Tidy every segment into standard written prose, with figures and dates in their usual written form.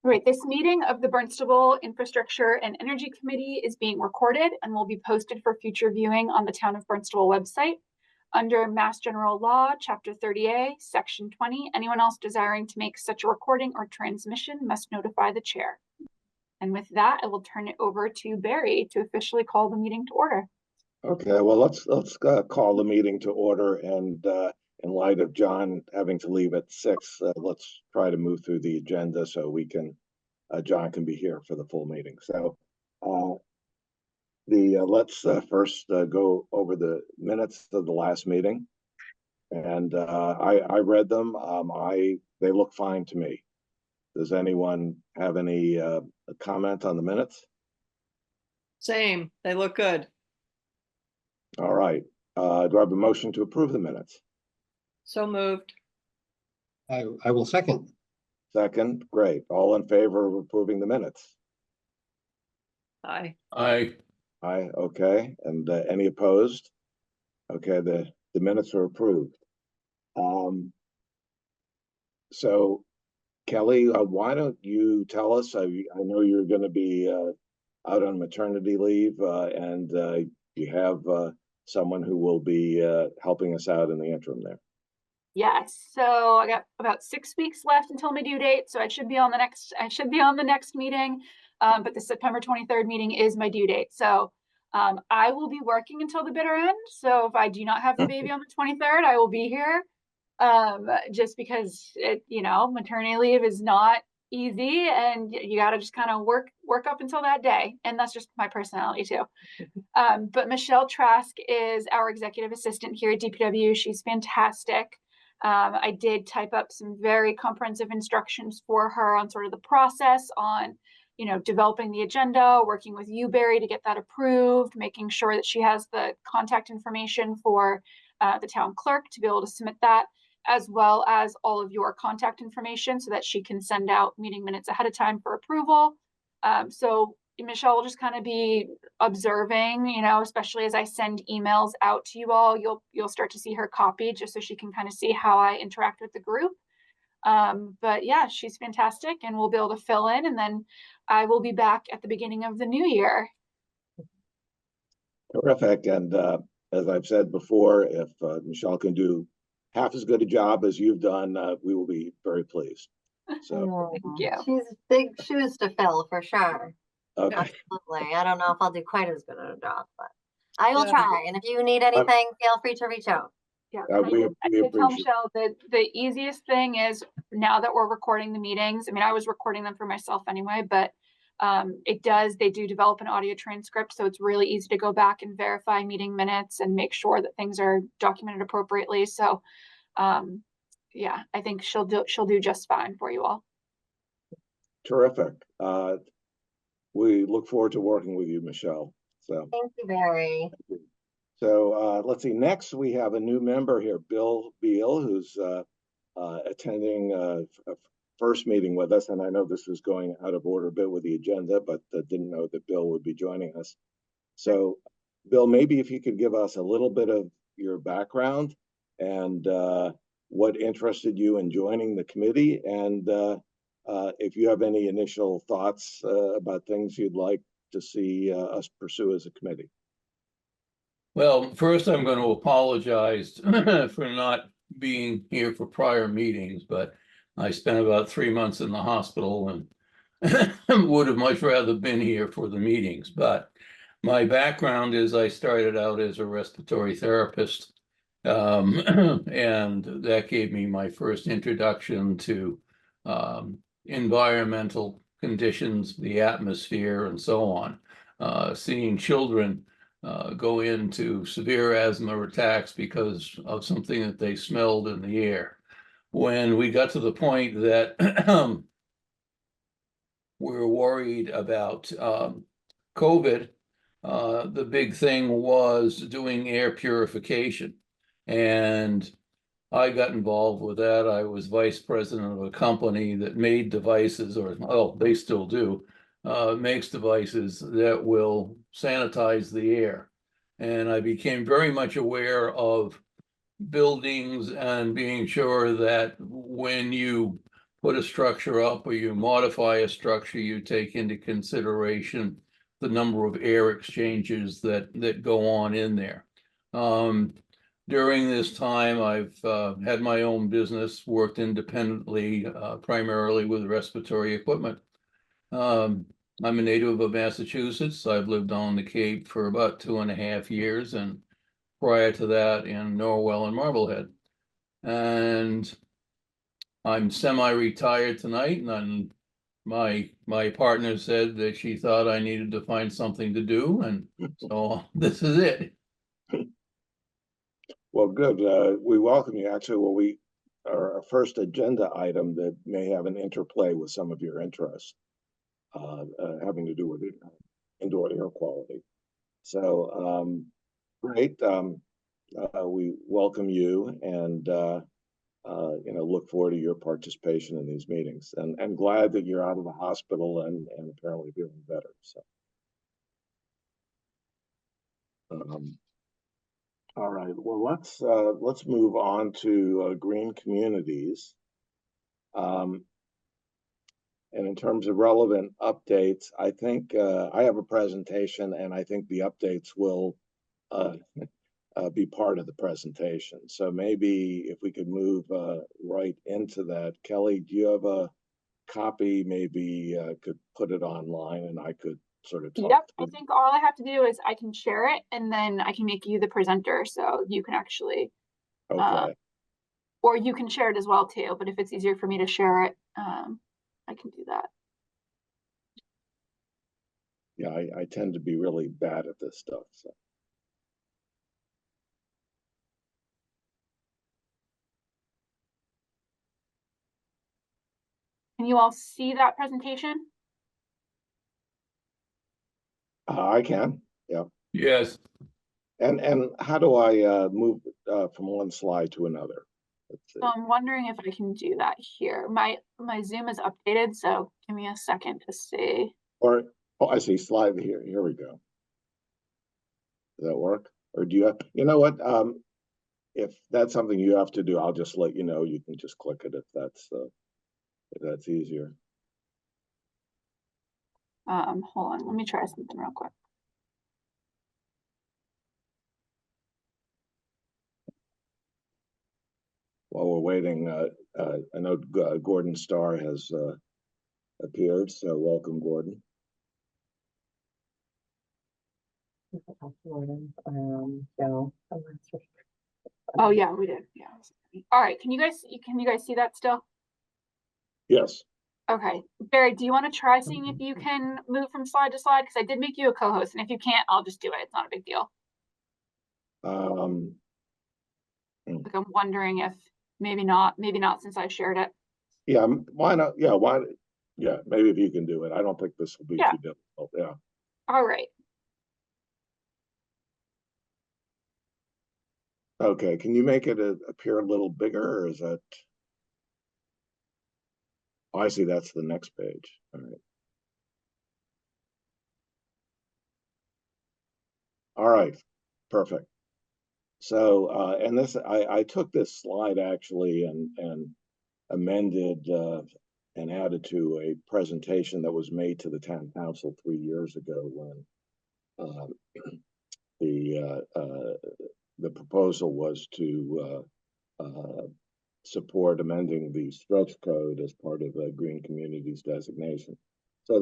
Right, this meeting of the Barnstable Infrastructure and Energy Committee is being recorded and will be posted for future viewing on the Town of Barnstable website. Under Mass General Law, Chapter 30A, Section 20, anyone else desiring to make such a recording or transmission must notify the chair. And with that, I will turn it over to Barry to officially call the meeting to order. Okay, well, let's call the meeting to order, and in light of John having to leave at 6, let's try to move through the agenda so we can John can be here for the full meeting. So let's first go over the minutes of the last meeting, and I read them. They look fine to me. Does anyone have any comment on the minutes? Same, they look good. All right. Do I have a motion to approve the minutes? So moved. I will second. Second, great. All in favor of approving the minutes? Aye. Aye. Aye, okay. And any opposed? Okay, the minutes are approved. So Kelly, why don't you tell us, I know you're going to be out on maternity leave, and you have someone who will be helping us out in the interim there. Yes, so I got about 6 weeks left until my due date, so I should be on the next meeting, but the September 23rd meeting is my due date. So I will be working until the bitter end. So if I do not have the baby on the 23rd, I will be here. Just because maternity leave is not easy, and you got to just kind of work up until that day, and that's just my personality too. But Michelle Trask is our executive assistant here at DPW. She's fantastic. I did type up some very comprehensive instructions for her on sort of the process on, developing the agenda, working with you, Barry, to get that approved, making sure that she has the contact information for the town clerk to be able to submit that, as well as all of your contact information so that she can send out meeting minutes ahead of time for approval. So Michelle will just kind of be observing, especially as I send emails out to you all, you'll start to see her copied just so she can kind of see how I interact with the group. But yeah, she's fantastic, and we'll be able to fill in, and then I will be back at the beginning of the new year. Terrific. And as I've said before, if Michelle can do half as good a job as you've done, we will be very pleased. So Thank you. She's big shoes to fill for sure. okay. Absolutely. I don't know if I'll do quite as good a job, but I will Yeah. try. And if you need anything, feel free to reach out. Yeah, we I did tell appreciate Michelle that the easiest thing is, now that we're recording the meetings, I mean, I was recording them for myself anyway, but they do develop an audio transcript, so it's really easy to go back and verify meeting minutes and make sure that things are documented appropriately. So yeah, I think she'll do just fine for you all. Terrific. We look forward to working with you, Michelle. So Thank you, Barry. So let's see. Next, we have a new member here, Bill Beal, who's attending a first meeting with us. And I know this was going out of order a bit with the agenda, but didn't know that Bill would be joining us. So, Bill, maybe if you could give us a little bit of your background and what interested you in joining the committee, and if you have any initial thoughts about things you'd like to see us pursue as a committee. Well, first I'm going to apologize for not being here for prior meetings, but I spent about 3 months in the hospital and would have much rather been here for the meetings. But my background is I started out as a respiratory therapist, and that gave me my first introduction to environmental conditions, the atmosphere, and so on. Seeing children go into severe asthma attacks because of something that they smelled in the air. When we got to the point that we were worried about COVID, the big thing was doing air purification. And I got involved with that. I was vice president of a company that made devices, they still do, makes devices that will sanitize the air. And I became very much aware of buildings and being sure that when you put a structure up or you modify a structure, you take into consideration the number of air exchanges that go on in there. During this time, I've had my own business, worked independently, primarily with respiratory equipment. I'm a native of Massachusetts. I've lived on the Cape for about 2.5 years, and prior to that in Norwell and Marblehead. And I'm semi-retired tonight, and my partner said that she thought I needed to find something to do, and so this is it. Well, good. We welcome you. Actually, our first agenda item that may have an interplay with some of your interests, having to do with indoor air quality. So, great. We welcome you, and look forward to your participation in these meetings. And glad that you're out of the hospital and apparently feeling better. So. All right. Well, let's move on to green communities. And in terms of relevant updates, I think I have a presentation, and I think the updates will be part of the presentation. So maybe if we could move right into that. Kelly, do you have a copy? Maybe could put it online, and I could sort of talk. Yep, I think all I have to do is I can share it, and then I can make you the presenter, so you can actually, Okay. or you can share it as well too. But if it's easier for me to share it, I can do that. Yeah, I tend to be really bad at this stuff. So. Can you all see that presentation? I can. Yeah. Yes. And how do I move from one slide to another? So I'm wondering if I can do that here. My Zoom is updated, so give me a second to see. Or I see slide here. Here we go. Does that work? Or do you have? You know what? If that's something you have to do, I'll just let you know. You can just click it if that's easier. Hold on. Let me try something real quick. While we're waiting, I know Gordon Starr has appeared, so welcome, Gordon. Oh yeah, we did. Yeah. All right. Can you guys see that still? Yes. Okay. Barry, do you want to try seeing if you can move from slide to slide? Because I did make you a co-host, and if you can't, I'll just do it. It's not a big deal. Like I'm wondering if maybe not since I shared it. Yeah. Why not? Yeah. Why? Yeah. Maybe if you can do it. I don't think this will be too difficult. Yeah. All right. Okay. Can you make it appear a little bigger, or is that? Oh, I see. That's the next page. All right. All right. Perfect. So, and this, I took this slide actually and amended and added to a presentation that was made to the town council 3 years ago when the proposal was to support amending the stretch code as part of the green communities designation. So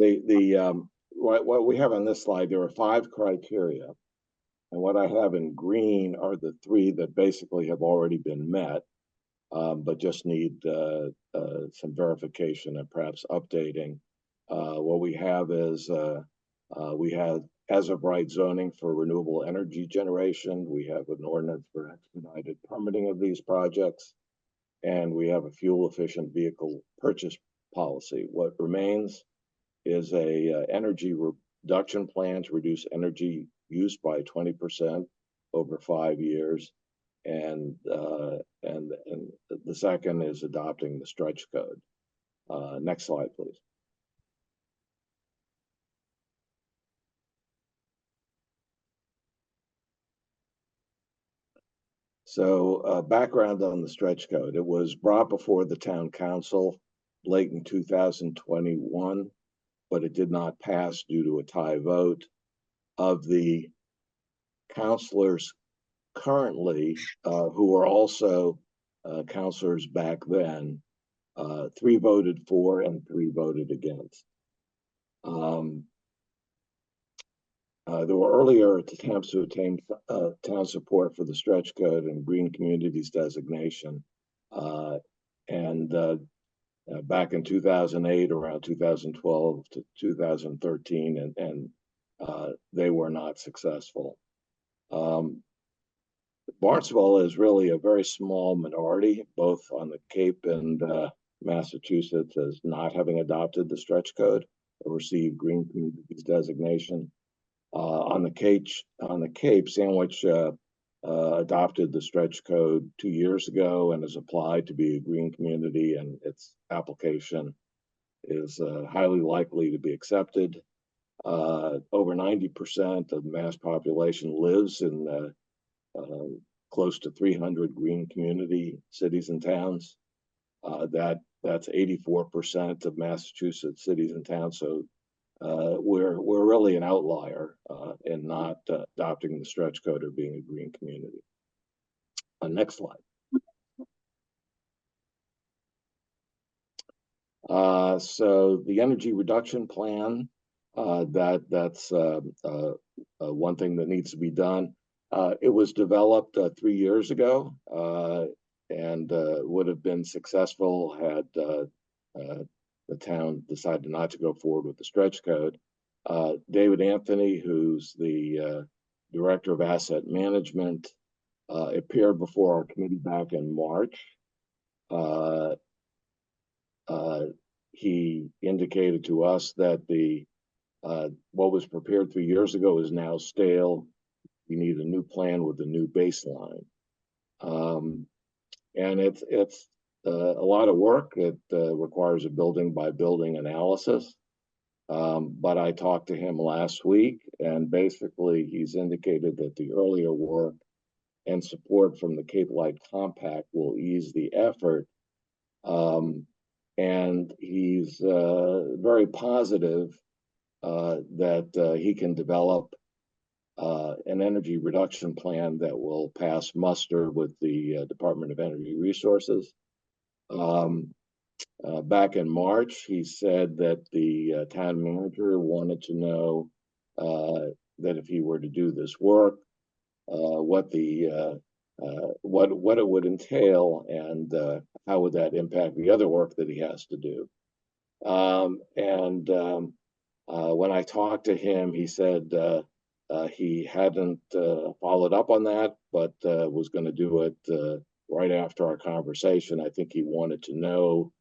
what we have on this slide, there are 5 criteria. And what I have in green are the 3 that basically have already been met, but just need some verification and perhaps updating. What we have is we have as of right zoning for renewable energy generation. We have an ordinance for expedited permitting of these projects, and we have a fuel efficient vehicle purchase policy. What remains is a energy reduction plan to reduce energy use by 20% over 5 years. And the second is adopting the stretch code. Next slide, please. So background on the stretch code. It was brought before the town council late in 2021, but it did not pass due to a tie vote. Of the counselors currently, who are also counselors back then, 3 voted for and 3 voted against. There were earlier attempts to obtain town support for the stretch code and green communities designation. Back in 2008, around 2012 to 2013, and they were not successful. Barnstable is really a very small minority, both on the Cape and Massachusetts, as not having adopted the stretch code or received green communities designation. On the Cape, Sandwich adopted the stretch code 2 years ago and has applied to be a green community, and its application is highly likely to be accepted. Over 90% of the mass population lives in close to 300 green community cities and towns. That's 84% of Massachusetts cities and towns. So we're really an outlier in not adopting the stretch code or being a green community. Next slide. So the energy reduction plan, that's one thing that needs to be done. It was developed 3 years ago and would have been successful had the town decided not to go forward with the stretch code. David Anthony, who's the Director of Asset Management, appeared before our committee back in March. He indicated to us that what was prepared 3 years ago is now stale. We need a new plan with a new baseline. And it's a lot of work. It requires a building by building analysis. But I talked to him last week, and basically he's indicated that the earlier work and support from the Cape Light Compact will ease the effort. And he's very positive that he can develop an energy reduction plan that will pass muster with the Department of Energy Resources. Back in March, he said that the town manager wanted to know that if he were to do this work, what it would entail and how would that impact the other work that he has to do. When I talked to him, he said he hadn't followed up on that, but was going to do it right after our conversation. I think he wanted to know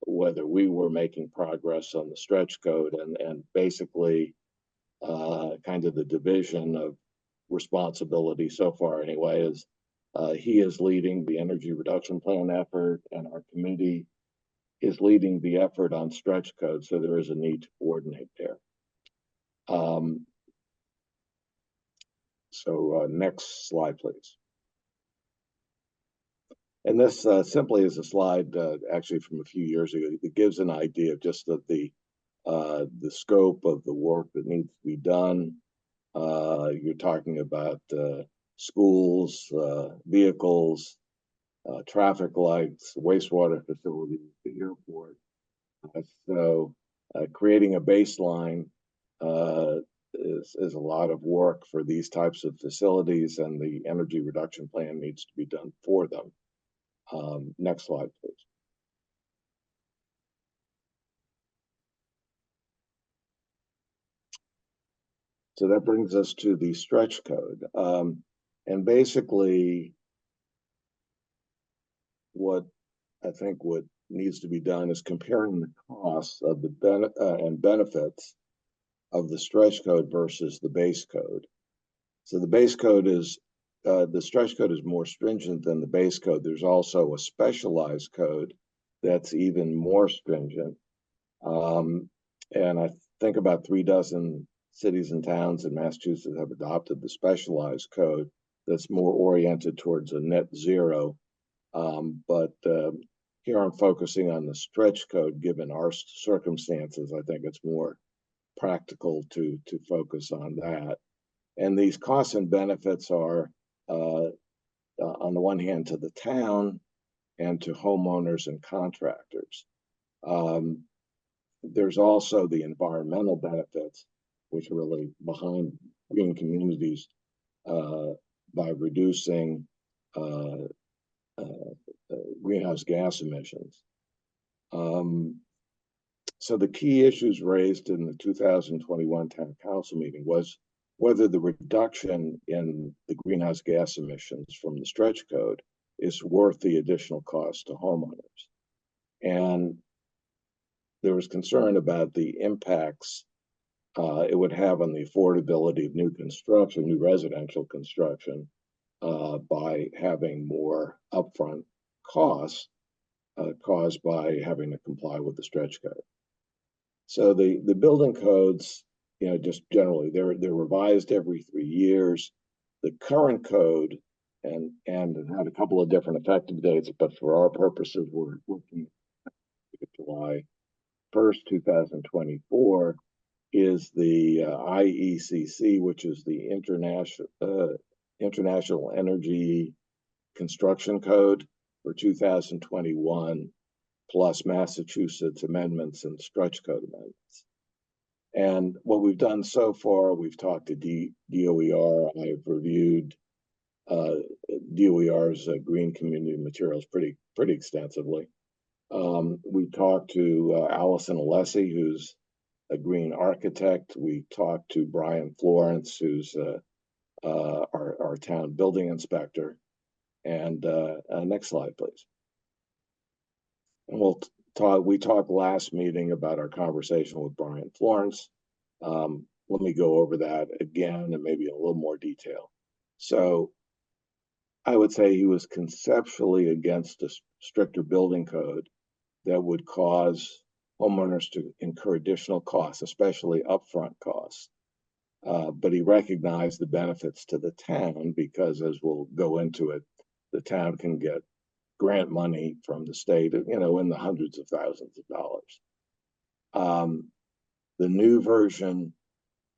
whether we were making progress on the stretch code, and basically kind of the division of responsibility so far anyway is he is leading the energy reduction plan effort, and our committee is leading the effort on stretch code. So there is a need to coordinate there. Next slide, please. And this simply is a slide actually from a few years ago. It gives an idea of just the scope of the work that needs to be done. You're talking about schools, vehicles, traffic lights, wastewater facilities, the airport. So creating a baseline is a lot of work for these types of facilities, and the energy reduction plan needs to be done for them. Next slide, please. So that brings us to the stretch code. And basically, what needs to be done is comparing the costs of the benefits of the stretch code versus the base code. So the base code is, the stretch code is more stringent than the base code. There's also a specialized code that's even more stringent. And I think about 36 cities and towns in Massachusetts have adopted the specialized code that's more oriented towards a net zero. But here I'm focusing on the stretch code. Given our circumstances, I think it's more practical to focus on that. And these costs and benefits are, on the one hand, to the town and to homeowners and contractors. There's also the environmental benefits, which are really behind green communities, by reducing greenhouse gas emissions. So the key issues raised in the 2021 town council meeting was whether the reduction in the greenhouse gas emissions from the stretch code is worth the additional cost to homeowners. And there was concern about the impacts it would have on the affordability of new construction, new residential construction, by having more upfront costs caused by having to comply with the stretch code. So the building codes, just generally, they're revised every 3 years. The current code and it had a couple of different effective dates, but for our purposes, we're looking at July 1st, 2024, is the IECC, which is the International Energy Construction Code for 2021, plus Massachusetts amendments and stretch code amendments. And what we've done so far, we've talked to DOER. I've reviewed DOER's green community materials pretty extensively. We talked to Allison Alessi, who's a green architect. We talked to Brian Florence, who's our town building inspector. And next slide, please. And we talked last meeting about our conversation with Brian Florence. Let me go over that again and maybe in a little more detail. So I would say he was conceptually against a stricter building code that would cause homeowners to incur additional costs, especially upfront costs. But he recognized the benefits to the town because, as we'll go into it, the town can get grant money from the state, in the hundreds of thousands of dollars. The new version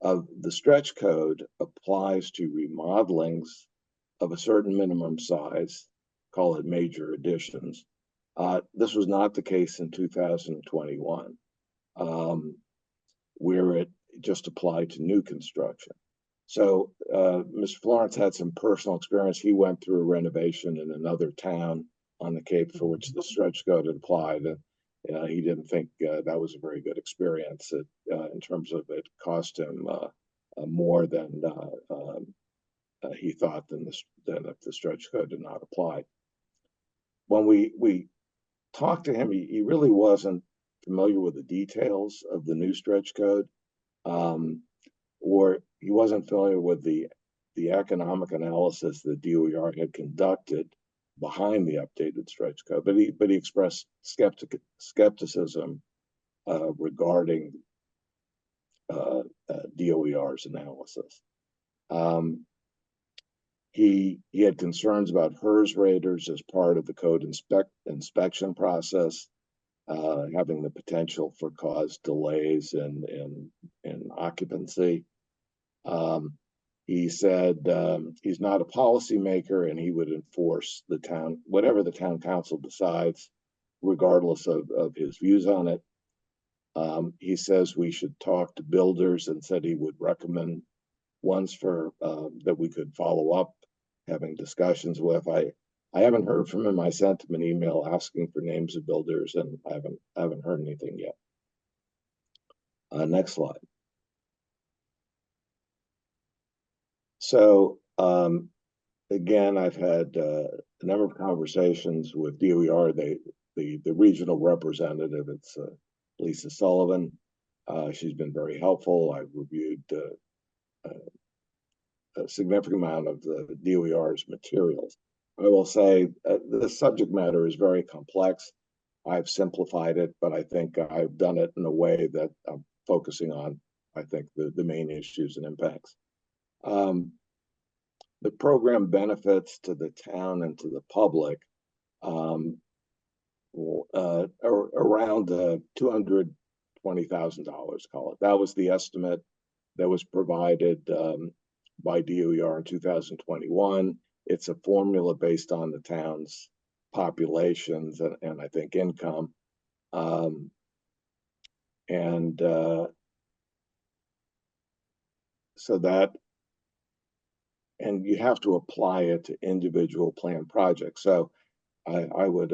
of the stretch code applies to remodelings of a certain minimum size, call it major additions. This was not the case in 2021, where it just applied to new construction. So Mr. Florence had some personal experience. He went through a renovation in another town on the Cape for which the stretch code had applied. And he didn't think that was a very good experience in terms of it cost him more than he thought than if the stretch code did not apply. When we talked to him, he really wasn't familiar with the details of the new stretch code, or he wasn't familiar with the economic analysis that DOER had conducted behind the updated stretch code, but he expressed skepticism regarding DOER's analysis. He had concerns about HERS raters as part of the code inspection process, having the potential for cause delays in occupancy. He said he's not a policymaker and he would enforce whatever the town council decides, regardless of his views on it. He says we should talk to builders and said he would recommend ones for that we could follow up, having discussions with. I haven't heard from him. I sent him an email asking for names of builders, and I haven't heard anything yet. Next slide. So again, I've had a number of conversations with DOER. The regional representative, it's Lisa Sullivan. She's been very helpful. I've reviewed a significant amount of the DOER's materials. I will say the subject matter is very complex. I've simplified it, but I think I've done it in a way that I'm focusing on, I think, the main issues and impacts. The program benefits to the town and to the public. around $220,000, call it. That was the estimate that was provided by DOER in 2021. It's a formula based on the town's populations and I think income. So that, and you have to apply it to individual plan projects. So I would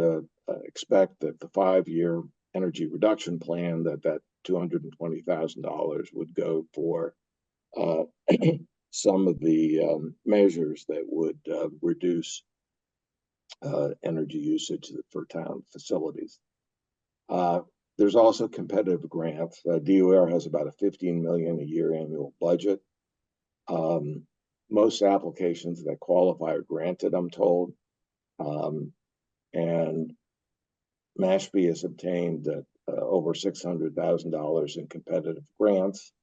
expect that the 5-year energy reduction plan, that $220,000 would go for some of the measures that would reduce energy usage for town facilities. There's also competitive grants. DOR has about a $15 million a year annual budget. Most applications that qualify are granted, I'm told. And Mashpee has obtained over $600,000 in competitive grants.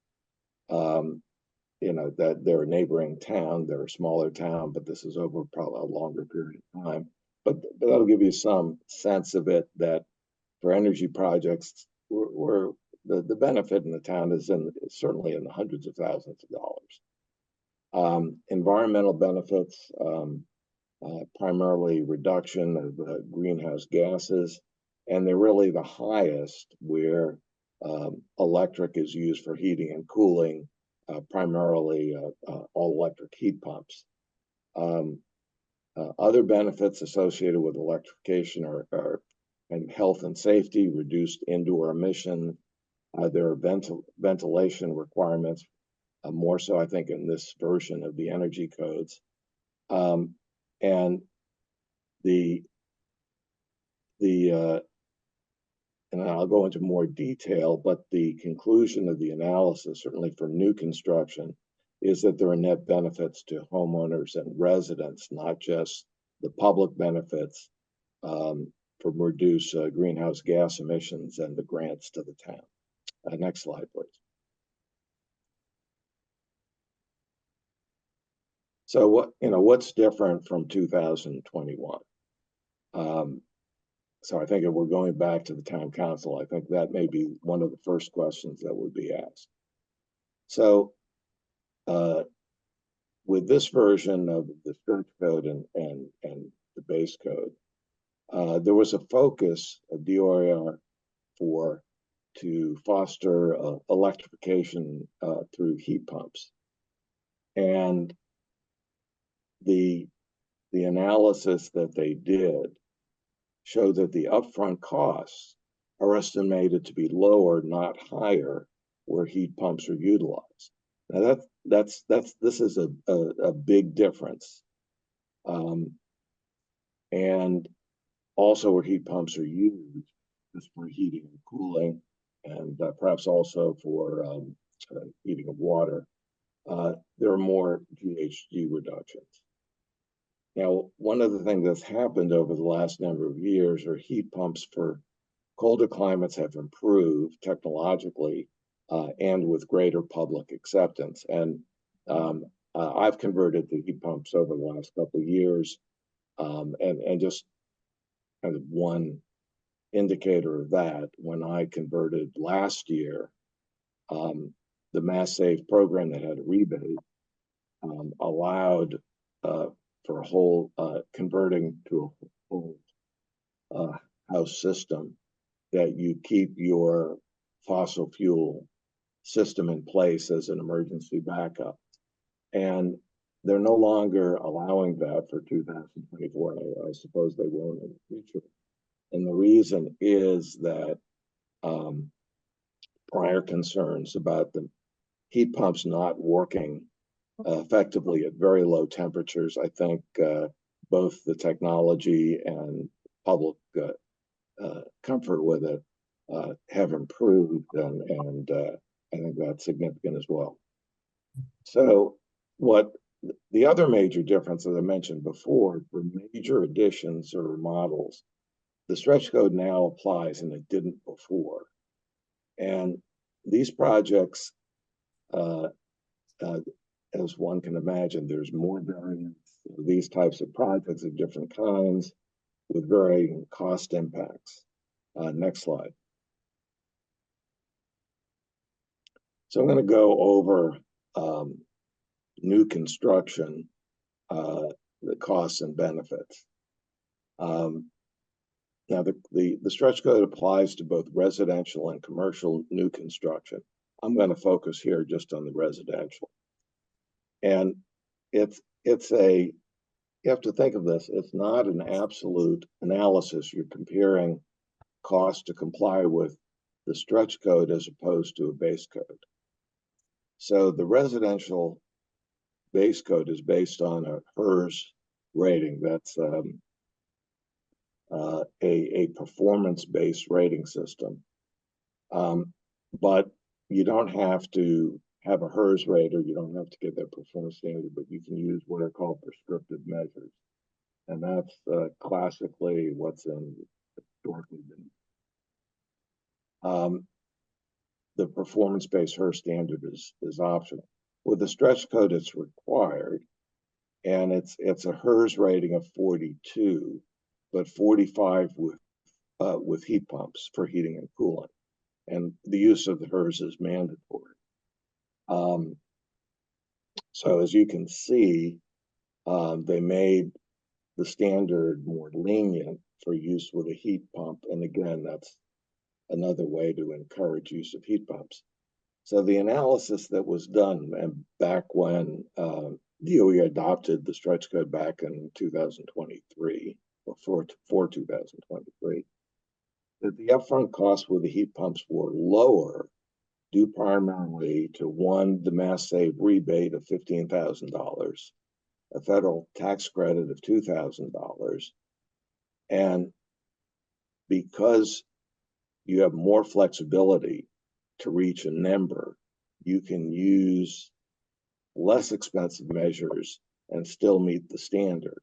You know, that they're a neighboring town, they're a smaller town, but this is over probably a longer period of time. But that'll give you some sense of it, that for energy projects, the benefit in the town is certainly in the hundreds of thousands of dollars. Environmental benefits, primarily reduction of greenhouse gases, and they're really the highest where electric is used for heating and cooling, primarily all electric heat pumps. Other benefits associated with electrification are and health and safety, reduced indoor emission. There are ventilation requirements, more so I think in this version of the energy codes. And and I'll go into more detail, but the conclusion of the analysis, certainly for new construction, is that there are net benefits to homeowners and residents, not just the public benefits from reduced greenhouse gas emissions and the grants to the town. Next slide, please. So what's different from 2021? So I think if we're going back to the town council, I think that may be one of the first questions that would be asked. So with this version of the stretch code and the base code, there was a focus of DOR to foster electrification through heat pumps. And the analysis that they did showed that the upfront costs are estimated to be lower, not higher, where heat pumps are utilized. Now this is a big difference. And also where heat pumps are used is for heating and cooling, and perhaps also for heating of water. There are more GHG reductions. Now, one of the things that's happened over the last number of years are heat pumps for colder climates have improved technologically and with greater public acceptance. And I've converted to heat pumps over the last couple of years. And just kind of one indicator of that, when I converted last year, the Mass Save program that had a rebate allowed for a whole converting to a whole house system, that you keep your fossil fuel system in place as an emergency backup. And they're no longer allowing that for 2024. I suppose they won't in the future. And the reason is that prior concerns about the heat pumps not working effectively at very low temperatures, I think both the technology and public comfort with it have improved, and I think that's significant as well. So what the other major difference, as I mentioned before, for major additions or remodels, the stretch code now applies and it didn't before. And these projects, as one can imagine, there's more variance. These types of projects of different kinds with varying cost impacts. Next slide. So I'm going to go over new construction, the costs and benefits. Now, the stretch code applies to both residential and commercial new construction. I'm going to focus here just on the residential. And you have to think of this, it's not an absolute analysis. You're comparing cost to comply with the stretch code as opposed to a base code. So the residential base code is based on a HERS rating. That's a performance-based rating system. But you don't have to have a HERS rater. You don't have to get that performance standard, but you can use what are called prescriptive measures. And that's classically what's historically been. The performance-based HERS standard is optional. With the stretch code, it's required, and it's a HERS rating of 42, but 45 with heat pumps for heating and cooling, and the use of the HERS is mandatory. So as you can see, they made the standard more lenient for use with a heat pump, and again, that's another way to encourage use of heat pumps. So the analysis that was done, and back when DOE adopted the stretch code back in 2023, or for 2023, that the upfront costs with the heat pumps were lower due primarily to one, the mass save rebate of $15,000, a federal tax credit of $2,000, and because you have more flexibility to reach a number, you can use less expensive measures and still meet the standard.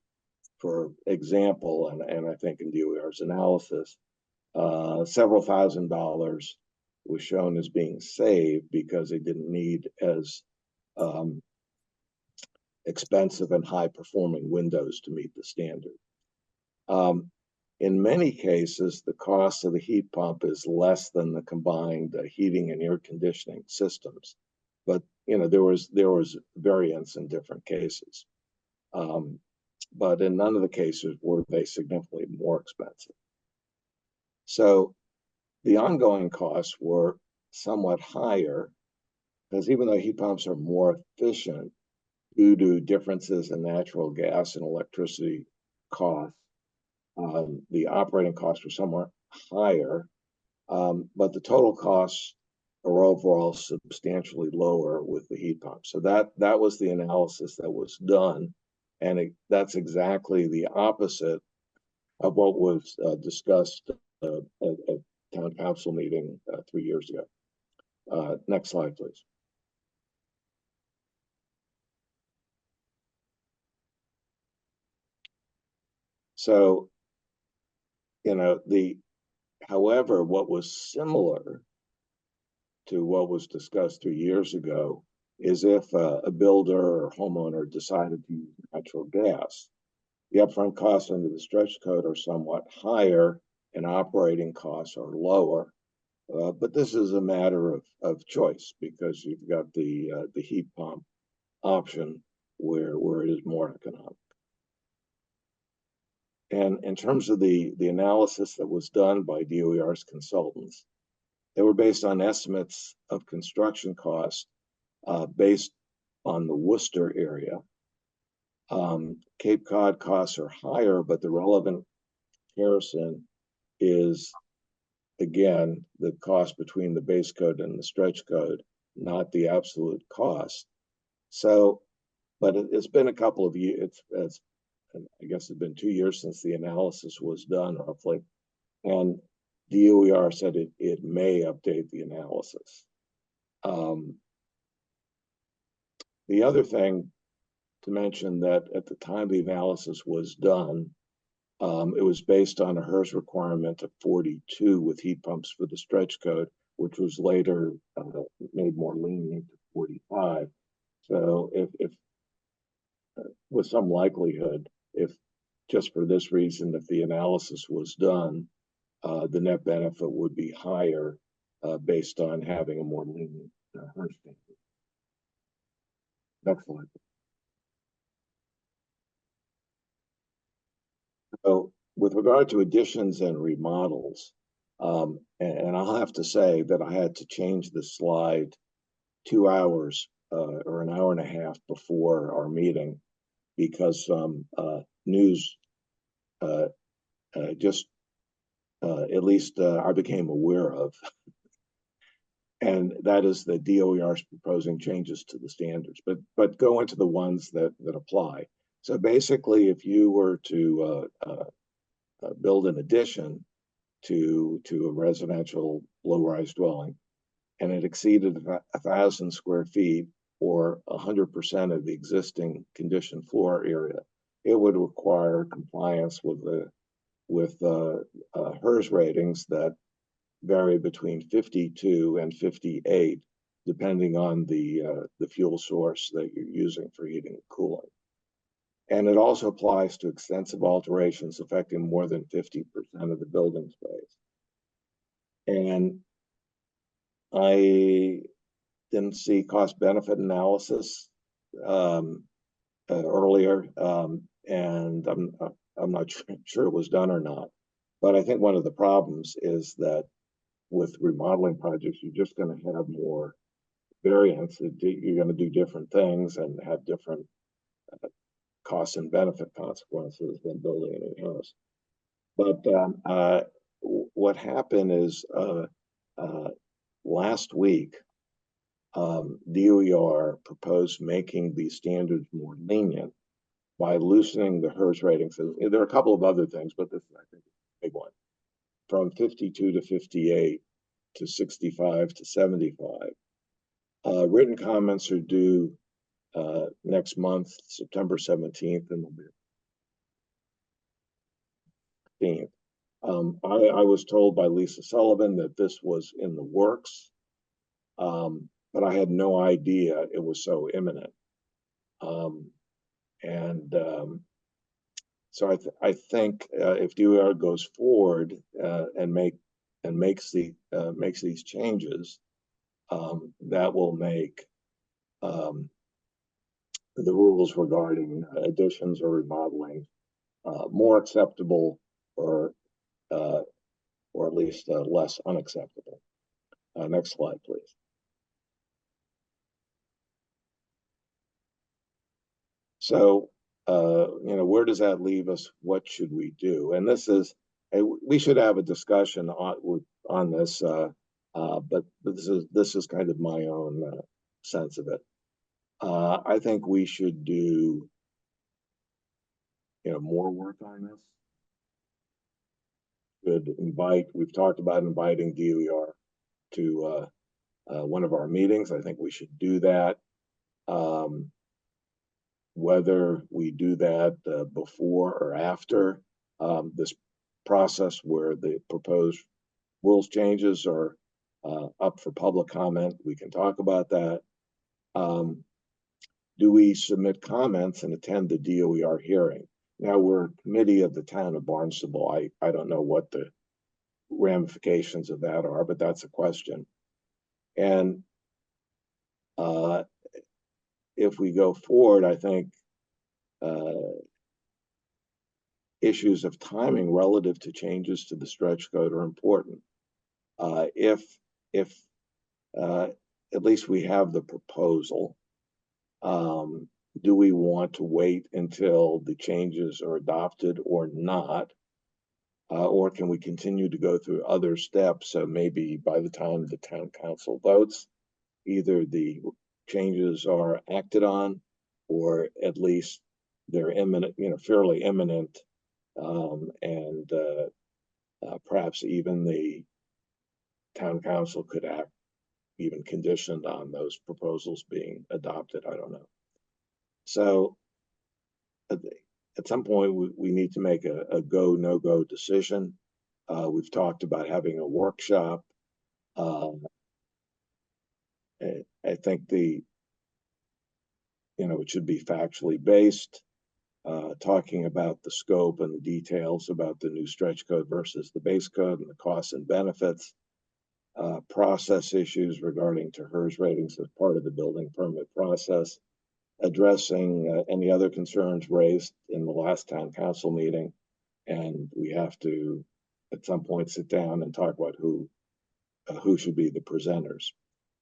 For example, and I think in DOER's analysis, several $1,000s was shown as being saved because they didn't need as expensive and high performing windows to meet the standard. In many cases, the cost of the heat pump is less than the combined heating and air conditioning systems. But there was variance in different cases. But in none of the cases were they significantly more expensive. So the ongoing costs were somewhat higher because even though heat pumps are more efficient due to differences in natural gas and electricity costs, the operating costs were somewhat higher, but the total costs are overall substantially lower with the heat pump. So that was the analysis that was done, and that's exactly the opposite of what was discussed at town council meeting 3 years ago. Next slide, please. So, however, what was similar to what was discussed 3 years ago is if a builder or homeowner decided to use natural gas, the upfront costs under the stretch code are somewhat higher and operating costs are lower. But this is a matter of choice because you've got the heat pump option where it is more economic. And in terms of the analysis that was done by DOER's consultants, they were based on estimates of construction costs based on the Worcester area. Cape Cod costs are higher, but the relevant comparison is, again, the cost between the base code and the stretch code, not the absolute cost. So, but it's been a couple of years, I guess it's been 2 years since the analysis was done, roughly. And DOER said it may update the analysis. The other thing to mention that at the time the analysis was done, it was based on a HERS requirement of 42 with heat pumps for the stretch code, which was later made more lenient to 45. So if with some likelihood, if just for this reason, if the analysis was done, the net benefit would be higher based on having a more lenient HERS standard. Next slide. So with regard to additions and remodels, and I'll have to say that I had to change the slide 2 hours or an hour and a half before our meeting because some news just at least I became aware of, and that is that DOER is proposing changes to the standards, but go into the ones that apply. So basically, if you were to build an addition to a residential low-rise dwelling, and it exceeded 1,000 square feet or 100% of the existing conditioned floor area, it would require compliance with HERS ratings that vary between 52 and 58, depending on the fuel source that you're using for heating and cooling. And it also applies to extensive alterations affecting more than 50% of the building space. And I didn't see cost benefit analysis earlier, and I'm not sure it was done or not. But I think one of the problems is that with remodeling projects, you're just going to have more variance. You're going to do different things and have different cost and benefit consequences than building a new house. But what happened is last week, DOER proposed making these standards more lenient by loosening the HERS ratings. There are a couple of other things, but this is, I think, a big one. From 52 to 58 to 65 to 75. Written comments are due next month, September 17th, and will be 15th. I was told by Lisa Sullivan that this was in the works, but I had no idea it was so imminent. So I think if DOER goes forward and makes these changes, that will make the rules regarding additions or remodeling more acceptable, or at least less unacceptable. Next slide, please. So, where does that leave us? What should we do? And this is, we should have a discussion on this, but this is kind of my own sense of it. I think we should do, more work on this. We've talked about inviting DOER to one of our meetings. I think we should do that. Whether we do that before or after this process where the proposed rules changes are up for public comment, we can talk about that. Do we submit comments and attend the DOER hearing? Now, we're a committee of the town of Barnstable. I don't know what the ramifications of that are, but that's a question. And if we go forward, I think issues of timing relative to changes to the stretch code are important. If at least we have the proposal, do we want to wait until the changes are adopted or not? Or can we continue to go through other steps? So maybe by the time the town council votes, either the changes are acted on, or at least they're imminent, fairly imminent, and perhaps even the town council could act even conditioned on those proposals being adopted. I don't know. So at some point, we need to make a go, no go decision. We've talked about having a workshop. I think it should be factually based. talking about the scope and the details about the new stretch code versus the base code and the costs and benefits, process issues regarding to HERS ratings as part of the building permit process, addressing any other concerns raised in the last town council meeting. And we have to, at some point, sit down and talk about who should be the presenters.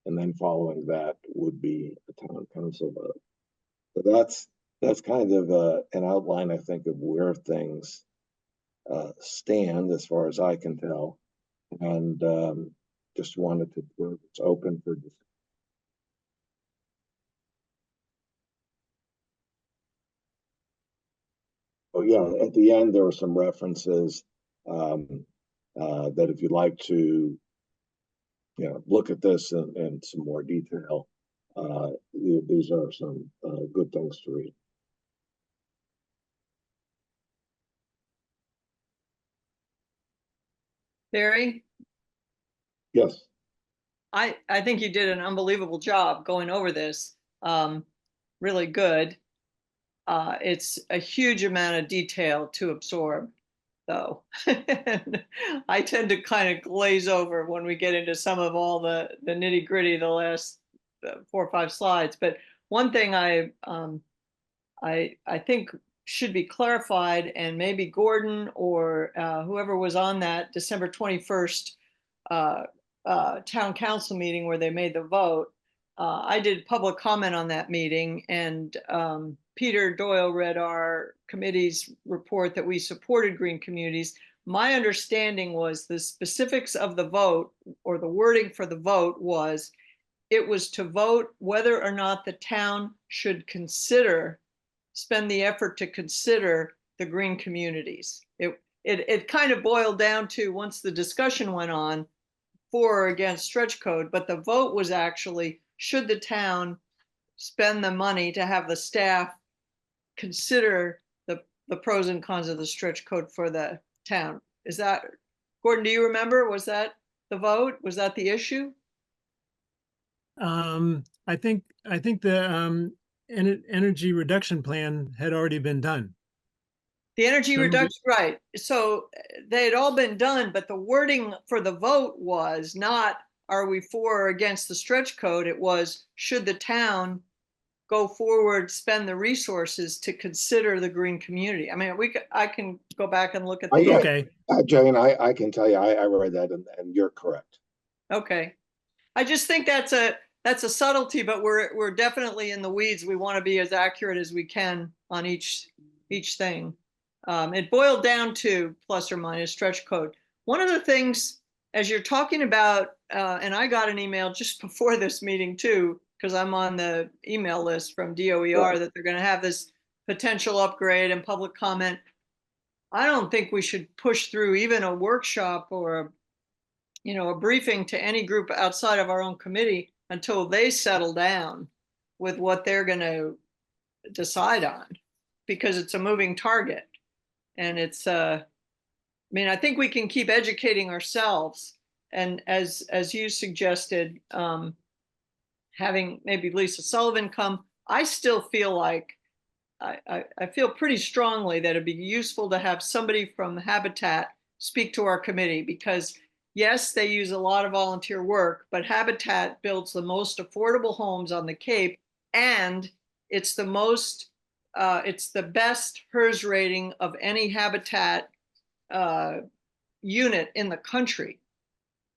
And then following that would be a town council vote. So that's kind of an outline, I think, of where things stand as far as I can tell. And just wanted to prove it's open for discussion. Oh yeah, at the end there were some references that if you'd like to, look at this in some more detail, these are some good things to read. Barry, Yes. I think you did an unbelievable job going over this. Really good. It's a huge amount of detail to absorb, though. I tend to kind of glaze over when we get into some of all the nitty gritty, the last 4 or 5 slides. But one thing I think should be clarified, and maybe Gordon or whoever was on that December 21st town council meeting where they made the vote. I did public comment on that meeting, and Peter Doyle read our committee's report that we supported green communities. My understanding was the specifics of the vote, or the wording for the vote, was it was to vote whether or not the town should spend the effort to consider the green communities. It kind of boiled down to, once the discussion went on, for or against stretch code, but the vote was actually, should the town spend the money to have the staff consider the pros and cons of the stretch code for the town? Is that, Gordon, do you remember? Was that the vote? Was that the issue? I think the energy reduction plan had already been done. The energy Some of it- reduction, right. So they had all been done, but the wording for the vote was not, are we for or against the stretch code? It was, should the town go forward, spend the resources to consider the green community? I mean, I can go back and look at the. Yeah. Okay, Jane, I can tell you, I read that and you're correct. Okay. I just think that's a subtlety, but we're definitely in the weeds. We want to be as accurate as we can on each thing. It boiled down to plus or minus stretch code. One of the things, as you're talking about, and I got an email just before this meeting too, because I'm on the email list from DOER that they're going to have this potential upgrade and public comment. I don't think we should push through even a workshop or a briefing to any group outside of our own committee until they settle down with what they're going to decide on, because it's a moving target. And it's, I think we can keep educating ourselves. And as you suggested, having maybe Lisa Sullivan come, I still feel like, I feel pretty strongly that it'd be useful to have somebody from Habitat speak to our committee, because yes, they use a lot of volunteer work, but Habitat builds the most affordable homes on the Cape, and it's the best HERS rating of any Habitat unit in the country.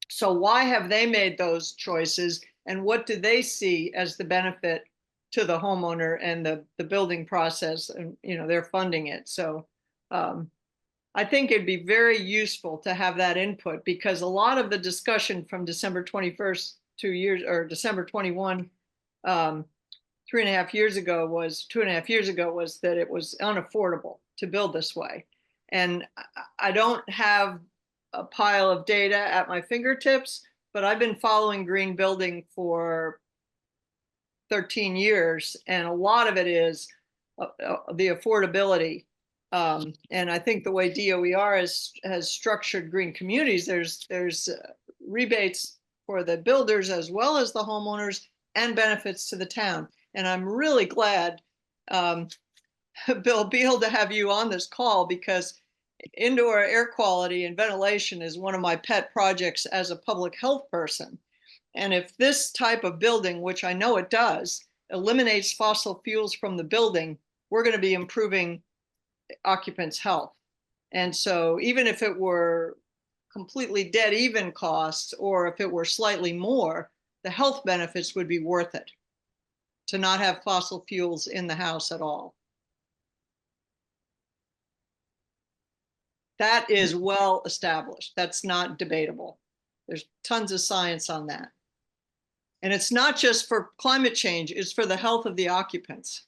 So why have they made those choices, and what do they see as the benefit to the homeowner and the building process? And they're funding it. So I think it'd be very useful to have that input, because a lot of the discussion from December 21st, 2 years, or December 21, 2.5 years ago was that it was unaffordable to build this way. And I don't have a pile of data at my fingertips, but I've been following green building for 13 years. And a lot of it is the affordability. And I think the way DOER has structured green communities, there's rebates for the builders as well as the homeowners, and benefits to the town. And I'm really glad Bill Beal to have you on this call, because indoor air quality and ventilation is one of my pet projects as a public health person. And if this type of building, which I know it does, eliminates fossil fuels from the building, we're going to be improving occupants' health. And so even if it were completely dead even costs, or if it were slightly more, the health benefits would be worth it to not have fossil fuels in the house at all. That is well established. That's not debatable. There's tons of science on that. And it's not just for climate change, it's for the health of the occupants.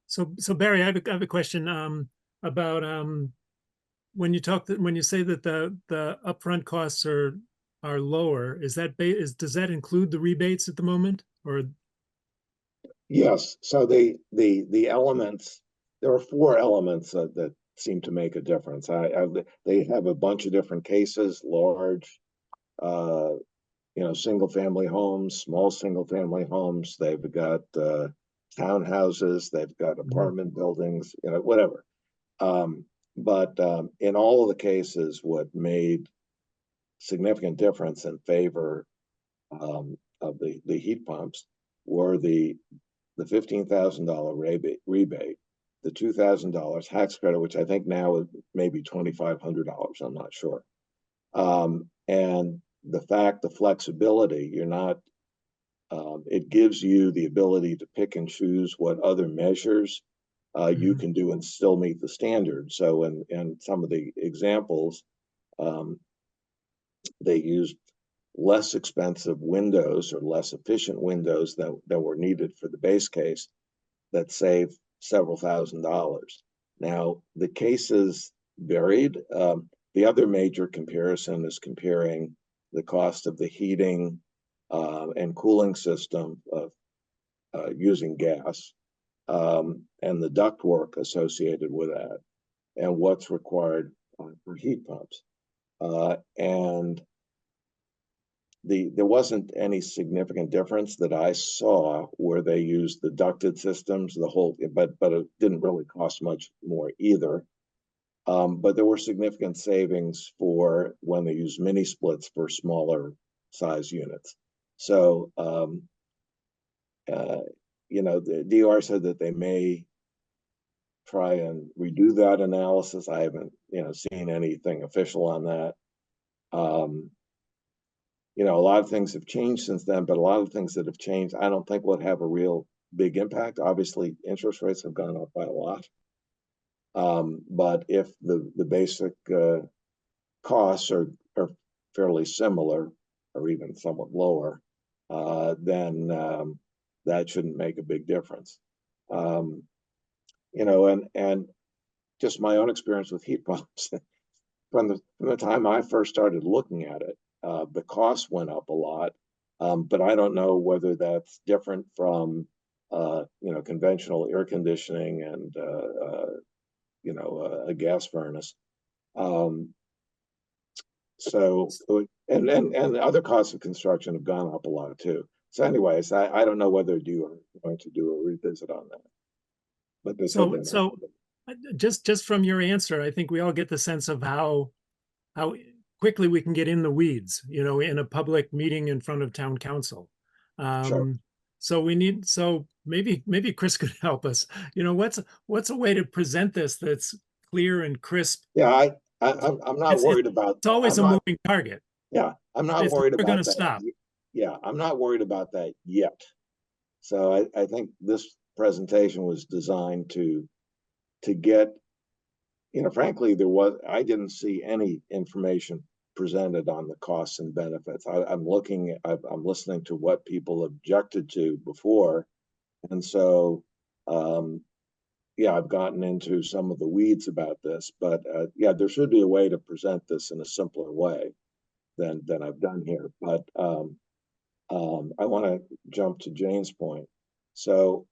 So Barry, I have a question about when you say that the upfront costs are lower, is that does that include the rebates at the moment, or? Yes, so the elements, there are four elements that seem to make a difference. They have a bunch of different cases, large, single family homes, small single family homes. They've got townhouses, they've got apartment buildings, whatever. But in all of the cases, what made significant difference in favor of the heat pumps were the $15,000 rebate, the $2,000 tax credit, which I think now is maybe $2,500. I'm not sure. And the flexibility, it gives you the ability to pick and choose what other measures you can do and still meet the standard. So in some of the examples, they used less expensive windows or less efficient windows that were needed for the base case that saved several $1,000s. Now, the cases varied. The other major comparison is comparing the cost of the heating and cooling system of using gas and the ductwork associated with that and what's required for heat pumps. And there wasn't any significant difference that I saw where they used the ducted systems, but it didn't really cost much more either. But there were significant savings for when they use mini splits for smaller size units. So, the DOR said that they may try and redo that analysis. I haven't, seen anything official on that. A lot of things have changed since then, but a lot of things that have changed, I don't think would have a real big impact. Obviously, interest rates have gone up by a lot. But if the basic costs are fairly similar or even somewhat lower, then that shouldn't make a big difference. And just my own experience with heat pumps, from the time I first started looking at it, the cost went up a lot, but I don't know whether that's different from conventional air conditioning and a gas furnace. And other costs of construction have gone up a lot too. So, anyways, I don't know whether you are going to do a revisit on that. But so just from your answer, I think we all get the sense of how quickly we can get in the weeds, in a public meeting in front of town council. Sure. So maybe Chris could help us. What's a way to present this that's clear and crisp? Yeah, I'm not worried about. It's always a moving target. Yeah, I'm not worried about that. Stop. Yeah, I'm not worried about that yet. So I think this presentation was designed to get, frankly, I didn't see any information presented on the costs and benefits. I'm listening to what people objected to before. And so, I've gotten into some of the weeds about this, but there should be a way to present this in a simpler way than I've done here. But I want to jump to Jane's point. So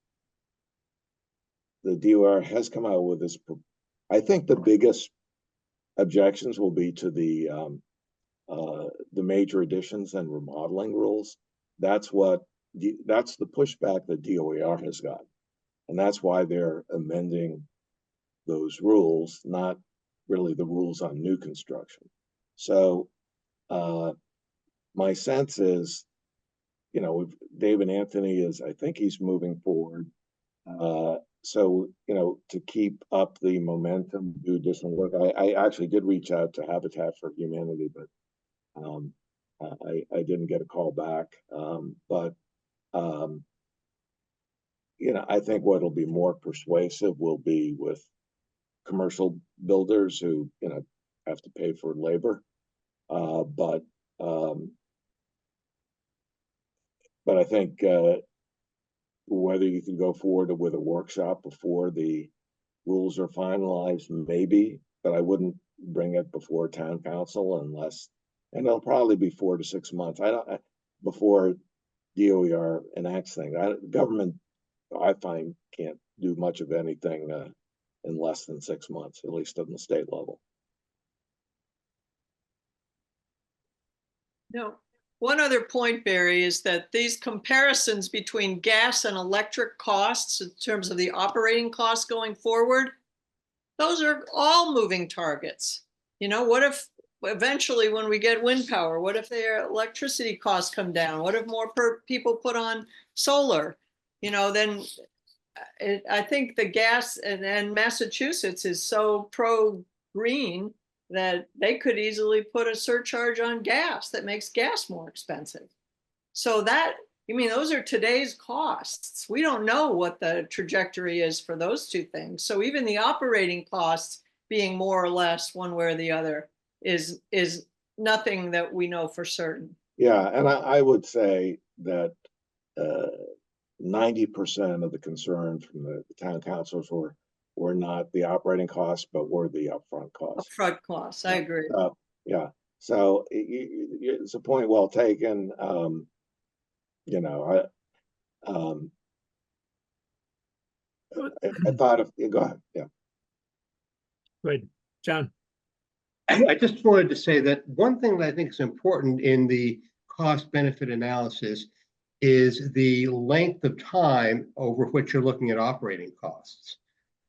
the DOR has come out with this. I think the biggest objections will be to the major additions and remodeling rules. That's what that's the pushback that DOER has got. And that's why they're amending those rules, not really the rules on new construction. So my sense is, David Anthony I think he's moving forward. So, to keep up the momentum, do additional work. I actually did reach out to Habitat for Humanity, but I didn't get a call back. But I think what'll be more persuasive will be with commercial builders who, have to pay for labor. But I think whether you can go forward with a workshop before the rules are finalized, maybe, but I wouldn't bring it before town council and it'll probably be 4 to 6 months. Before DOER enacts things. Government, I find, can't do much of anything in less than 6 months, at least on the state level. No. One other point, Barry, is that these comparisons between gas and electric costs in terms of the operating costs going forward, those are all moving targets. What if eventually when we get wind power, what if their electricity costs come down? What if more people put on solar? Then I think the gas and Massachusetts is so pro-green that they could easily put a surcharge on gas that makes gas more expensive. So those are today's costs. We don't know what the trajectory is for those two things. So even the operating costs being more or less one way or the other is nothing that we know for certain. Yeah, and I would say that 90% of the concern from the town councils were not the operating costs, but were the upfront costs. Upfront costs, I agree. Yeah, so it's a point well taken. I thought go ahead. Yeah. Good, John. I just wanted to say that one thing that I think is important in the cost benefit analysis is the length of time over which you're looking at operating costs.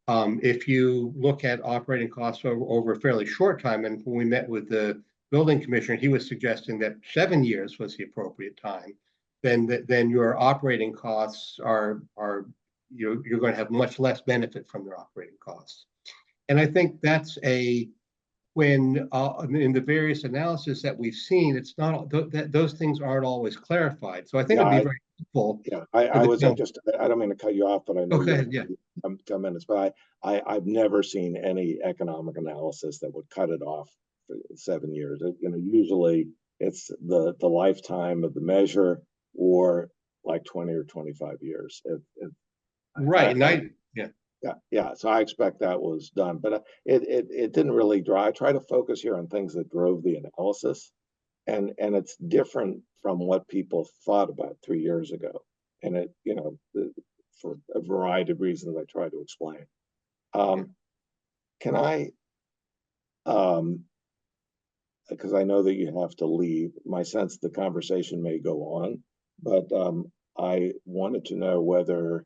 If you look at operating costs over a fairly short time, and when we met with the building commissioner, he was suggesting that 7 years was the appropriate time, then your operating costs are you're going to have much less benefit from your operating costs. And I think that's when in the various analysis that we've seen, it's not that those things aren't always clarified. So I think it'd be very helpful. Yeah, I don't mean to cut you off, but I know you have 10 minutes, but I've never seen any economic analysis that would cut it off for 7 years. Usually it's the lifetime of the measure or like 20 or 25 years. Right. Yeah. So I expect that was done, but it didn't really drive. I try to focus here on things that drove the analysis, and it's different from what people thought about 3 years ago. And for a variety of reasons I try to explain. Can I, because I know that you have to leave, my sense the conversation may go on, but I wanted to know whether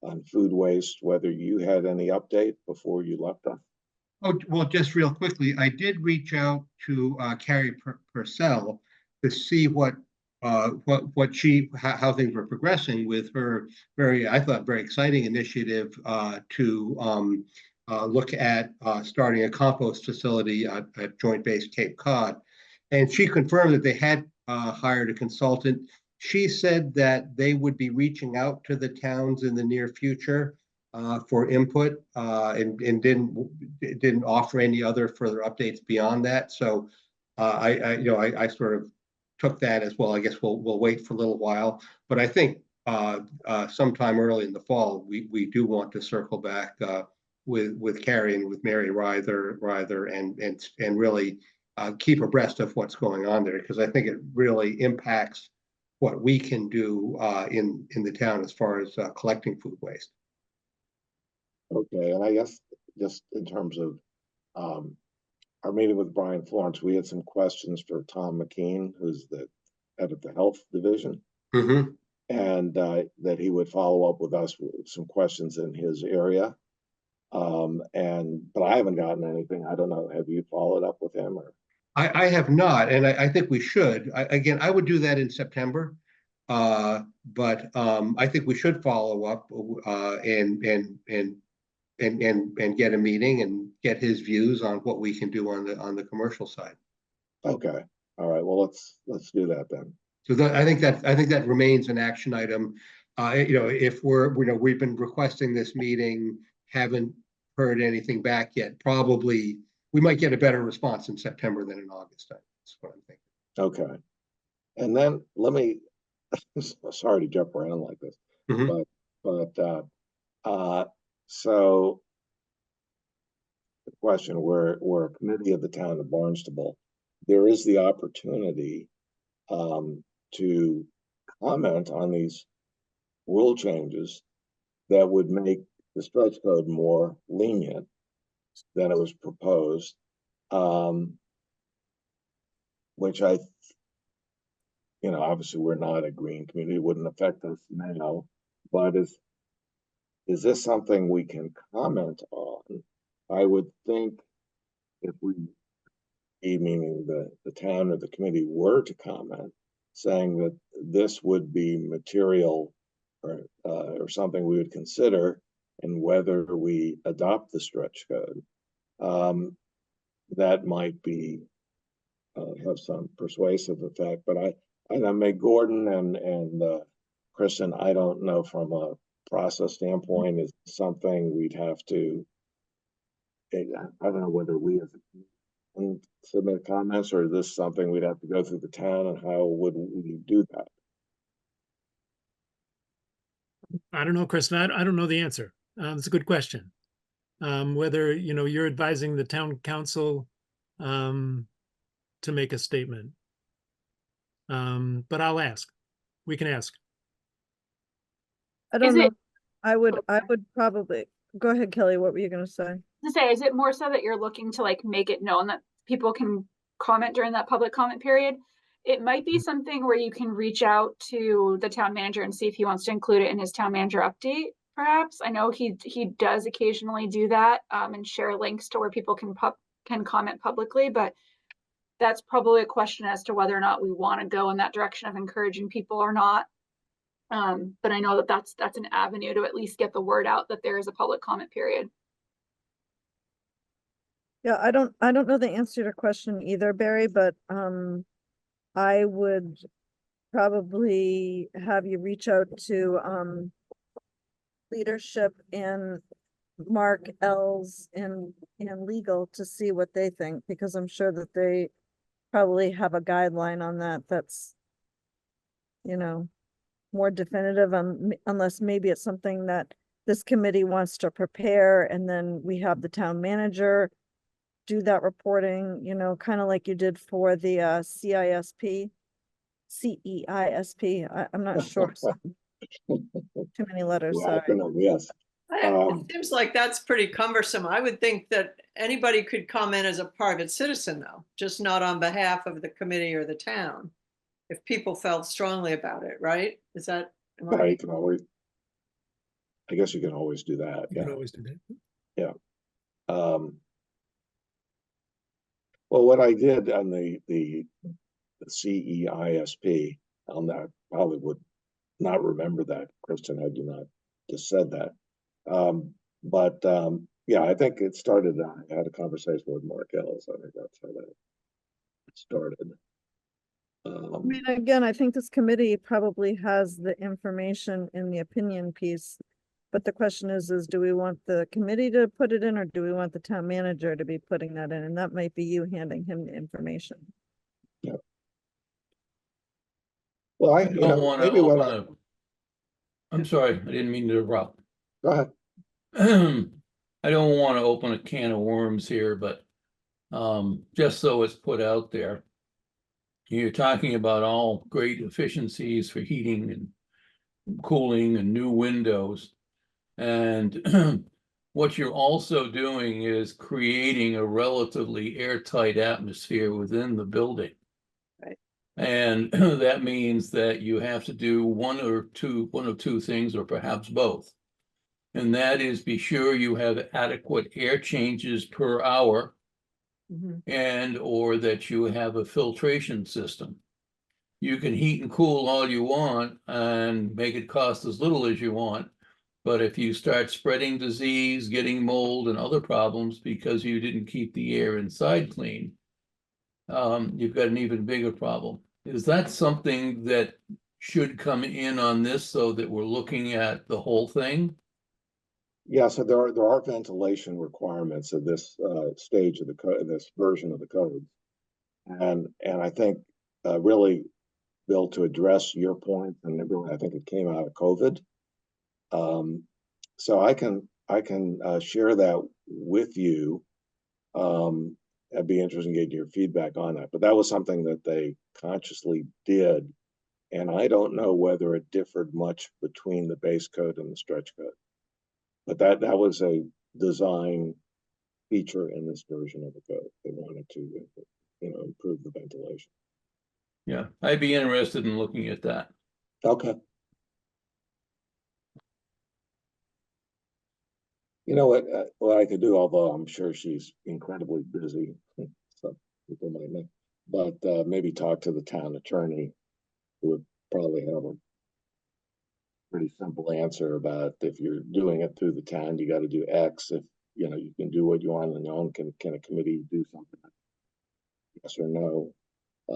on food waste, whether you had any update before you left us. Oh, well, just real quickly, I did reach out to Carrie Purcell to see how things were progressing with her I thought, very exciting initiative to look at starting a compost facility at Joint Base Cape Cod. And she confirmed that they had hired a consultant. She said that they would be reaching out to the towns in the near future for input and didn't offer any other further updates beyond that. So I sort of took that as well. I guess we'll wait for a little while, but I think sometime early in the fall we do want to circle back with Carrie and with Mary Ryther and really keep abreast of what's going on there, because I think it really impacts what we can do in the town as far as collecting food waste. Okay, and I guess just in terms of our meeting with Brian Florence, we had some questions for Tom McKean, who's the head of the health division. Mm-hmm. and that he would follow up with us with some questions in his area. But I haven't gotten anything. I don't know. Have you followed up with him or? I have not, and I think we should. Again, I would do that in September. But I think we should follow up and get a meeting and get his views on what we can do on the commercial side. Okay. All right. Well, let's do that then. So I think that remains an action item. If we've been requesting this meeting, haven't heard anything back yet, probably we might get a better response in September than in August. That's what I'm thinking. Okay. And then let me, sorry to jump around like this, Mhm. so the question, we're a committee of the town of Barnstable. There is the opportunity to comment on these rule changes that would make the stretch code more lenient than it was proposed, which obviously we're not a green community, it wouldn't affect us now, but is this something we can comment on? I would think if we, meaning the town or the committee, were to comment, saying that this would be material or something we would consider in whether we adopt the stretch code, that might be have some persuasive effect. But I know Meg Gordon and Kristen, I don't know from a process standpoint is something we'd have to. I don't know whether we as a and submit comments, or is this something we'd have to go through the town, and how would we do that? I don't know, Kristen. I don't know the answer. It's a good question. Whether, you're advising the town council to make a statement. But I'll ask. We can ask. I Is don't know. it- I would probably, go ahead, Kelly, what were you gonna say? To say, is it more so that you're looking to like make it known that people can comment during that public comment period? It might be something where you can reach out to the town manager and see if he wants to include it in his town manager update, perhaps. I know he does occasionally do that, and share links to where people can comment publicly, but that's probably a question as to whether or not we want to go in that direction of encouraging people or not. But I know that that's an avenue to at least get the word out that there is a public comment period. Yeah, I don't know the answer to your question either, Barry, but I would probably have you reach out to leadership in Mark L's in legal to see what they think, because I'm sure that they probably have a guideline on that that's more definitive, unless maybe it's something that this committee wants to prepare, and then we have the town manager do that reporting, kind of like you did for the CEISP. I'm not sure. Too many letters, Yeah, sorry. yes. It seems like that's pretty cumbersome. I would think that anybody could comment as a private citizen, though, just not on behalf of the committee or the town, if people felt strongly about it, right? Is that? Yeah, you can always, I guess you can always do that. You Yeah. can always do that. Yeah. Well, what I did on the CEISP, on that, probably would not remember that, Kristen, had you not just said that. Yeah, I think it started, I had a conversation with Mark Ellis. I think that's how that started. I mean, again, I think this committee probably has the information in the opinion piece. But the question is do we want the committee to put it in, or do we want the town manager to be putting that in? And that might be you handing him the information. Yeah. Well, I don't want to maybe what open I'm sorry, I didn't mean to interrupt. go ahead. I don't want to open a can of worms here, but just so it's put out there, you're talking about all great efficiencies for heating and cooling and new windows. And what you're also doing is creating a relatively airtight atmosphere within the building. Right. And that means that you have to do one of two things, or perhaps both. And that is, be sure you have adequate air changes per hour, Mhm. and or that you have a filtration system. You can heat and cool all you want and make it cost as little as you want. But if you start spreading disease, getting mold and other problems because you didn't keep the air inside clean, you've got an even bigger problem. Is that something that should come in on this, so that we're looking at the whole thing? Yeah, so there are ventilation requirements at this stage of the code, this version of the code, and I think really, Bill, to address your point, and really, I think it came out of COVID. So I can share that with you. I'd be interested in getting your feedback on that. But that was something that they consciously did, and I don't know whether it differed much between the base code and the stretch code. But that was a design feature in this version of the code. They wanted to, improve the ventilation. Yeah, I'd be interested in looking at that. Okay. You know what I could do, although I'm sure she's incredibly busy, so people might know, but maybe talk to the town attorney, who would probably have a pretty simple answer about, if you're doing it through the town, you got to do X. If you can do what you want on your own, can a committee do something? Yes or no? I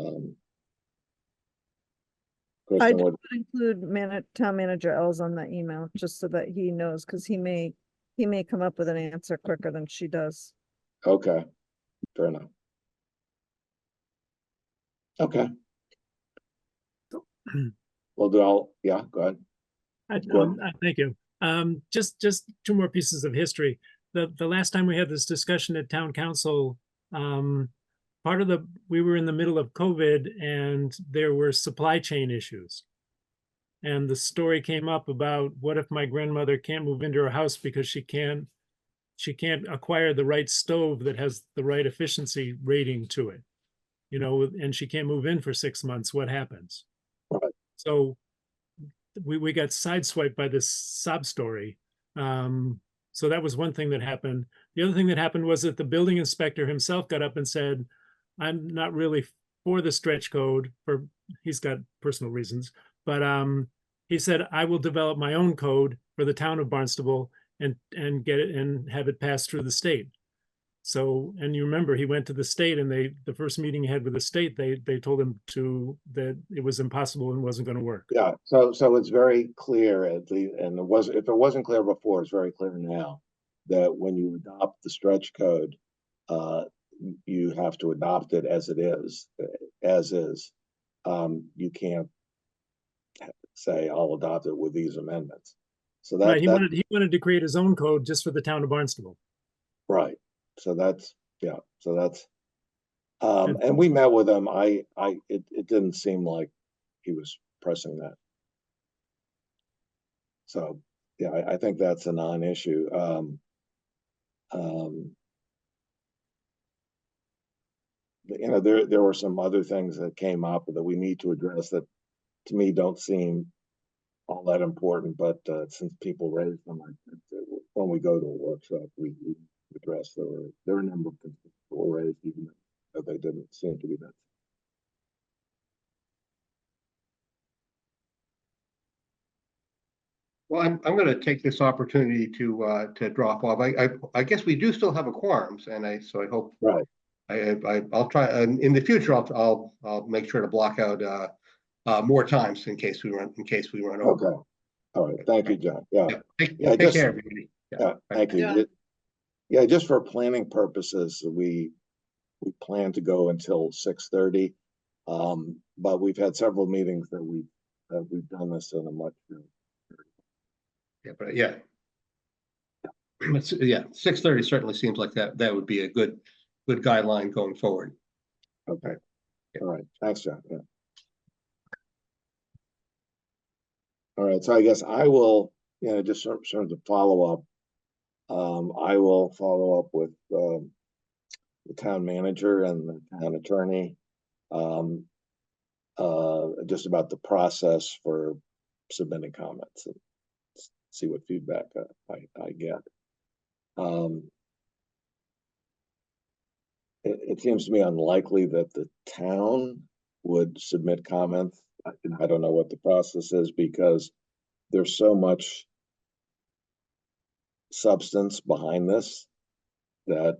Kristen, would what? include town manager Els on that email, just so that he knows, because he may come up with an answer quicker than she does. Okay, fair enough. Okay, well, yeah, go ahead. Thank you. Just two more pieces of history. The last time we had this discussion at town council, we were in the middle of COVID and there were supply chain issues. And the story came up about, what if my grandmother can't move into her house because she can't acquire the right stove that has the right efficiency rating to it, and she can't move in for 6 months. What happens? Right. So we got sideswiped by this sob story. So that was one thing that happened. The other thing that happened was that the building inspector himself got up and said, I'm not really for the stretch code, he's got personal reasons, but he said, I will develop my own code for the town of Barnstable and get it and have it passed through the state. So, and you remember, he went to the state, and the first meeting he had with the state, they told him that it was impossible and wasn't going to work. Yeah, so it's very clear, and if it wasn't clear before, it's very clear now, that when you adopt the stretch code, you have to adopt it as it is, You can't say, I'll adopt it with these amendments. So Right, he wanted to create his own code just for the town of Barnstable. right. So that's, and we met with him. It didn't seem like he was pressing that. So, yeah, I think that's a non-issue. There were some other things that came up that we need to address that, to me, don't seem all that important, but since people raised them, when we go to a workshop, we address. There were a number of things that were raised, even though they didn't seem to be that. Well, I'm going to take this opportunity to drop off. I guess we do still have a quorum, and I hope, Right. I'll try in the future. I'll make sure to block out more times in case we run over. Okay. All right. Thank you, John. Yeah. Take just care, everybody. Yeah. Thank you. Yeah. Yeah, just for planning purposes, we plan to go until 6:30, but we've had several meetings that we've done this in a much. Yeah, but yeah, 6:30 certainly seems like that would be a good guideline going forward. Okay. All right. Thanks, John. Yeah. All right. So I guess I will, just sort of follow up. I will follow up with the town manager and the town attorney. just about the process for submitting comments and see what feedback I get. It seems to me unlikely that the town would submit comments. I don't know what the process is because there's so much substance behind this that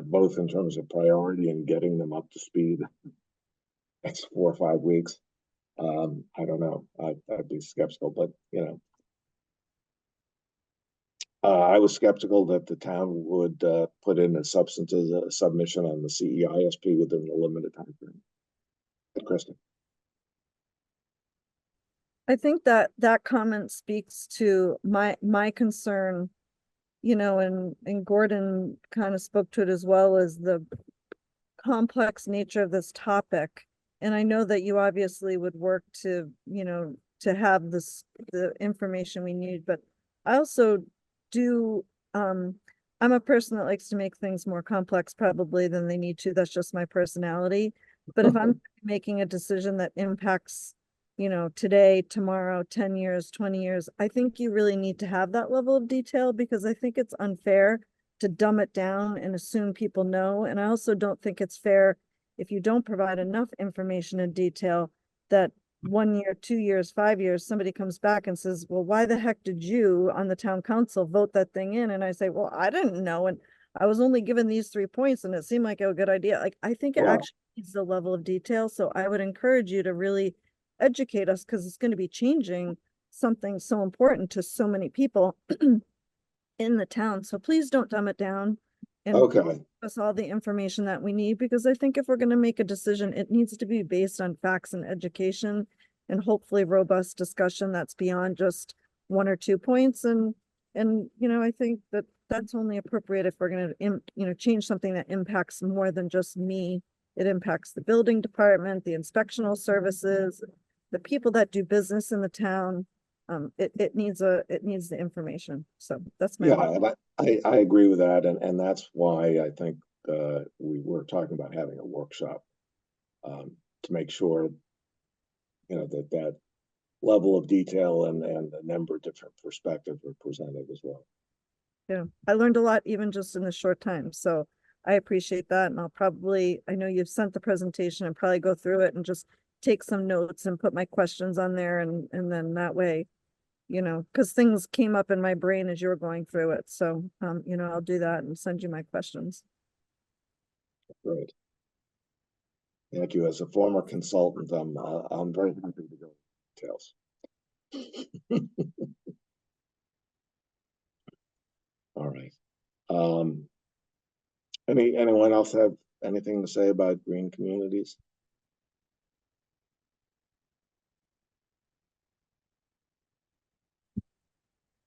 both in terms of priority and getting them up to speed, next 4 or 5 weeks. I don't know. I'd be skeptical, but I was skeptical that the town would put in a substantive submission on the CEISP within a limited time frame. Kristen. I think that that comment speaks to my concern, and Gordon kind of spoke to it as well, as the complex nature of this topic. And I know that you obviously would work to, to have the information we need, but I also do, I'm a person that likes to make things more complex probably than they need to. That's just my personality. But if I'm making a decision that impacts, today, tomorrow, 10 years, 20 years, I think you really need to have that level of detail, because I think it's unfair to dumb it down and assume people know. And I also don't think it's fair if you don't provide enough information and detail that 1 year, 2 years, 5 years, somebody comes back and says, well, why the heck did you on the town council vote that thing in? And I say, well, I didn't know. And I was only given these 3 points and it seemed like a good idea. Like, I think it actually needs the level of detail. So I would encourage you to really educate us, because it's going to be changing something so important to so many people in the town. So please don't dumb it down and Okay. give us all the information that we need, because I think if we're going to make a decision, it needs to be based on facts and education, and hopefully robust discussion that's beyond just 1 or 2 points. And I think that that's only appropriate if we're going to change something that impacts more than just me. It impacts the building department, the inspectional services, the people that do business in the town. It needs the information. So that's my I agree with that, and that's why I think we were talking about having a workshop to make sure that level of detail and a number of different perspectives are presented as well. Yeah, I learned a lot even just in this short time, so I appreciate that. And I know you've sent the presentation, and probably go through it and just take some notes and put my questions on there, and then that way, because things came up in my brain as you were going through it. So, I'll do that and send you my questions. Great. Thank you. As a former consultant, I'm very happy to go into details. All right. Anyone else have anything to say about green communities?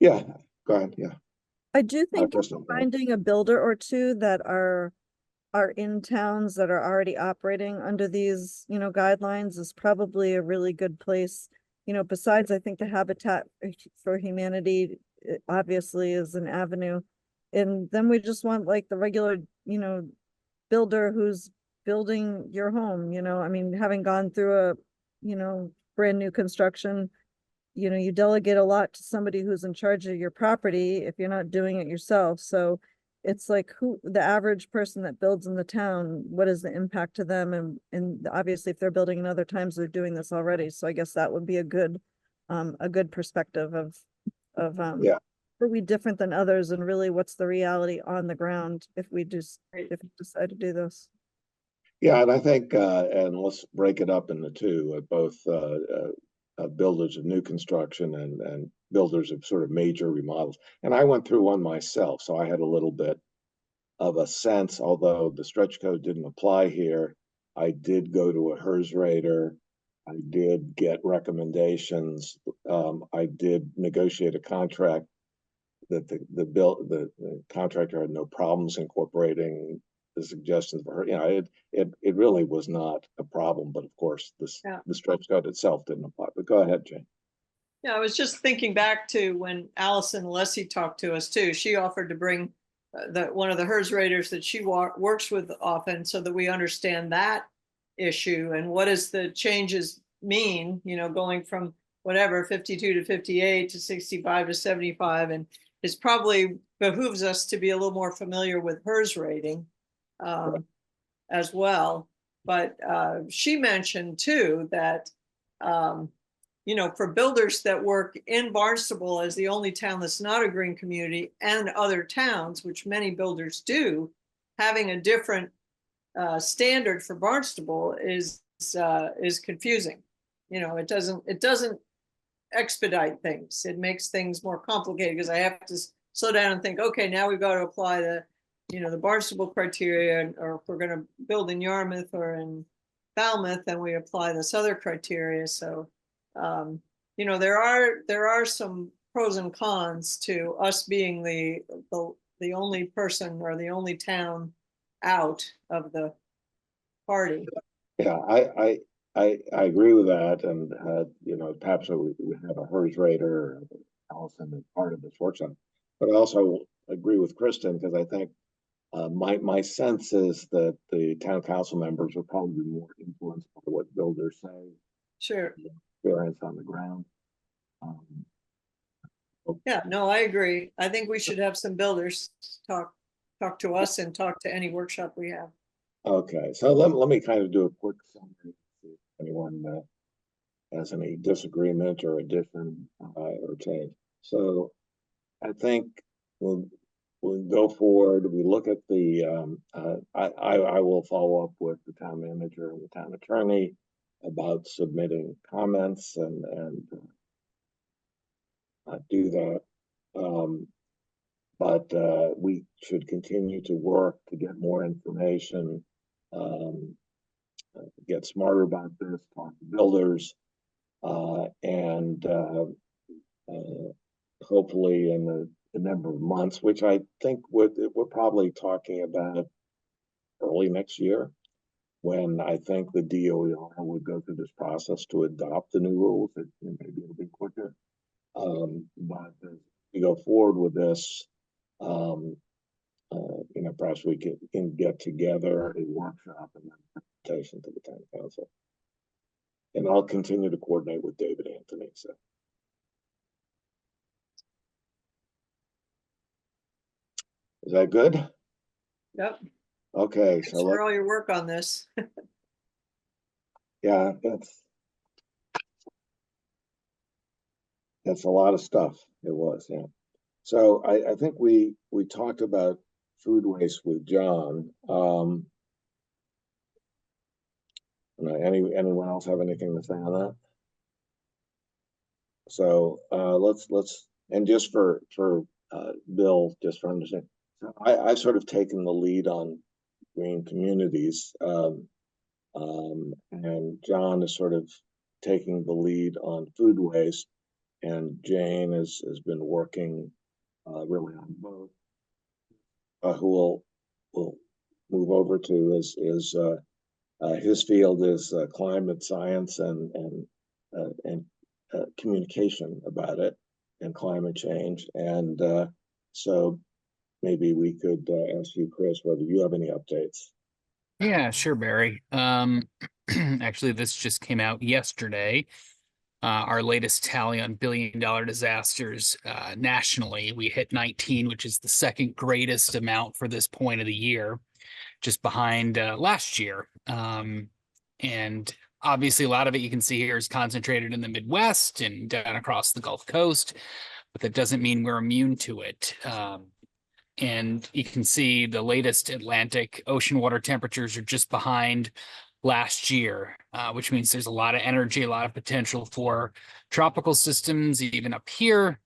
Yeah, go ahead. Yeah. I do think Kristen, finding a builder or two that are in towns that are already operating under these, guidelines is probably a really good place. Besides, I think the Habitat for Humanity obviously is an avenue. And then we just want like the regular, builder who's building your home, I mean, having gone through a, brand new construction, you delegate a lot to somebody who's in charge of your property if you're not doing it yourself. So it's like the average person that builds in the town, what is the impact to them? And obviously if they're building in other times, they're doing this already. So I guess that would be a good perspective of are we different than others, and really what's the reality on the ground if we decide to do this. Yeah, and I think, and let's break it up into two, both builders of new construction and builders of sort of major remodels. And I went through one myself, so I had a little bit of a sense, although the stretch code didn't apply here. I did go to a HERS rater. I did get recommendations. I did negotiate a contract that the contractor had no problems incorporating the suggestions for her. It really was not a problem, but of course the stretch code itself didn't apply. But go ahead, Jane. Yeah, I was just thinking back to when Allison Alessi talked to us too. She offered to bring one of the HERS raters that she works with often, so that we understand that issue and what does the changes mean, going from whatever 52 to 58 to 65 to 75, and it probably behooves us to be a little more familiar with HERS rating as well. But she mentioned too that for builders that work in Barnstable as the only town that's not a green community, and other towns, which many builders do, having a different standard for Barnstable is confusing. It doesn't expedite things. It makes things more complicated because I have to slow down and think, okay, now we've got to apply the Barnstable criteria, or if we're going to build in Yarmouth or in Falmouth, then we apply this other criteria. So, there are some pros and cons to us being the only person or the only town out of the party. Yeah, I agree with that, and perhaps we have a HERS rater, Allison, as part of this workshop. But I also agree with Kristen, because I think my sense is that the town council members are probably more influenced by what builders say. Sure. Experience on the ground. Yeah, no, I agree. I think we should have some builders talk to us and talk to any workshop we have. Okay, so let me kind of do a quick summary. See if anyone has any disagreement or addition or change. So I think we'll go forward. We look at the. I will follow up with the town manager and the town attorney about submitting comments and do that. But we should continue to work to get more information, get smarter about this, talk to builders, and hopefully in a number of months, which I think we're probably talking about early next year, when I think the DOER would go through this process to adopt the new rules. Maybe it'll be quicker. But as we go forward with this, perhaps we can get together a workshop and then a presentation to the town council. And I'll continue to coordinate with David Anthony. So. Is that good? Yep. Okay. Thanks for all your work on this. Yeah, that's a lot of stuff. It was, yeah. So I think we talked about food waste with John. Anyone else have anything to say on that? So let's and just for Bill, just for understanding, so I've sort of taken the lead on green communities, and John is sort of taking the lead on food waste, and Jane has been working really on both. Who will move over to his field is climate science and communication about it and climate change. And so maybe we could ask you, Chris, whether you have any updates. Yeah, sure, Barry. Actually, this just came out yesterday. Our latest tally on billion-dollar disasters nationally. We hit 19, which is the second greatest amount for this point of the year, just behind last year. And obviously, a lot of it you can see here is concentrated in the Midwest and down across the Gulf Coast, but that doesn't mean we're immune to it. And you can see the latest Atlantic ocean water temperatures are just behind last year, which means there's a lot of energy, a lot of potential for tropical systems, even up here.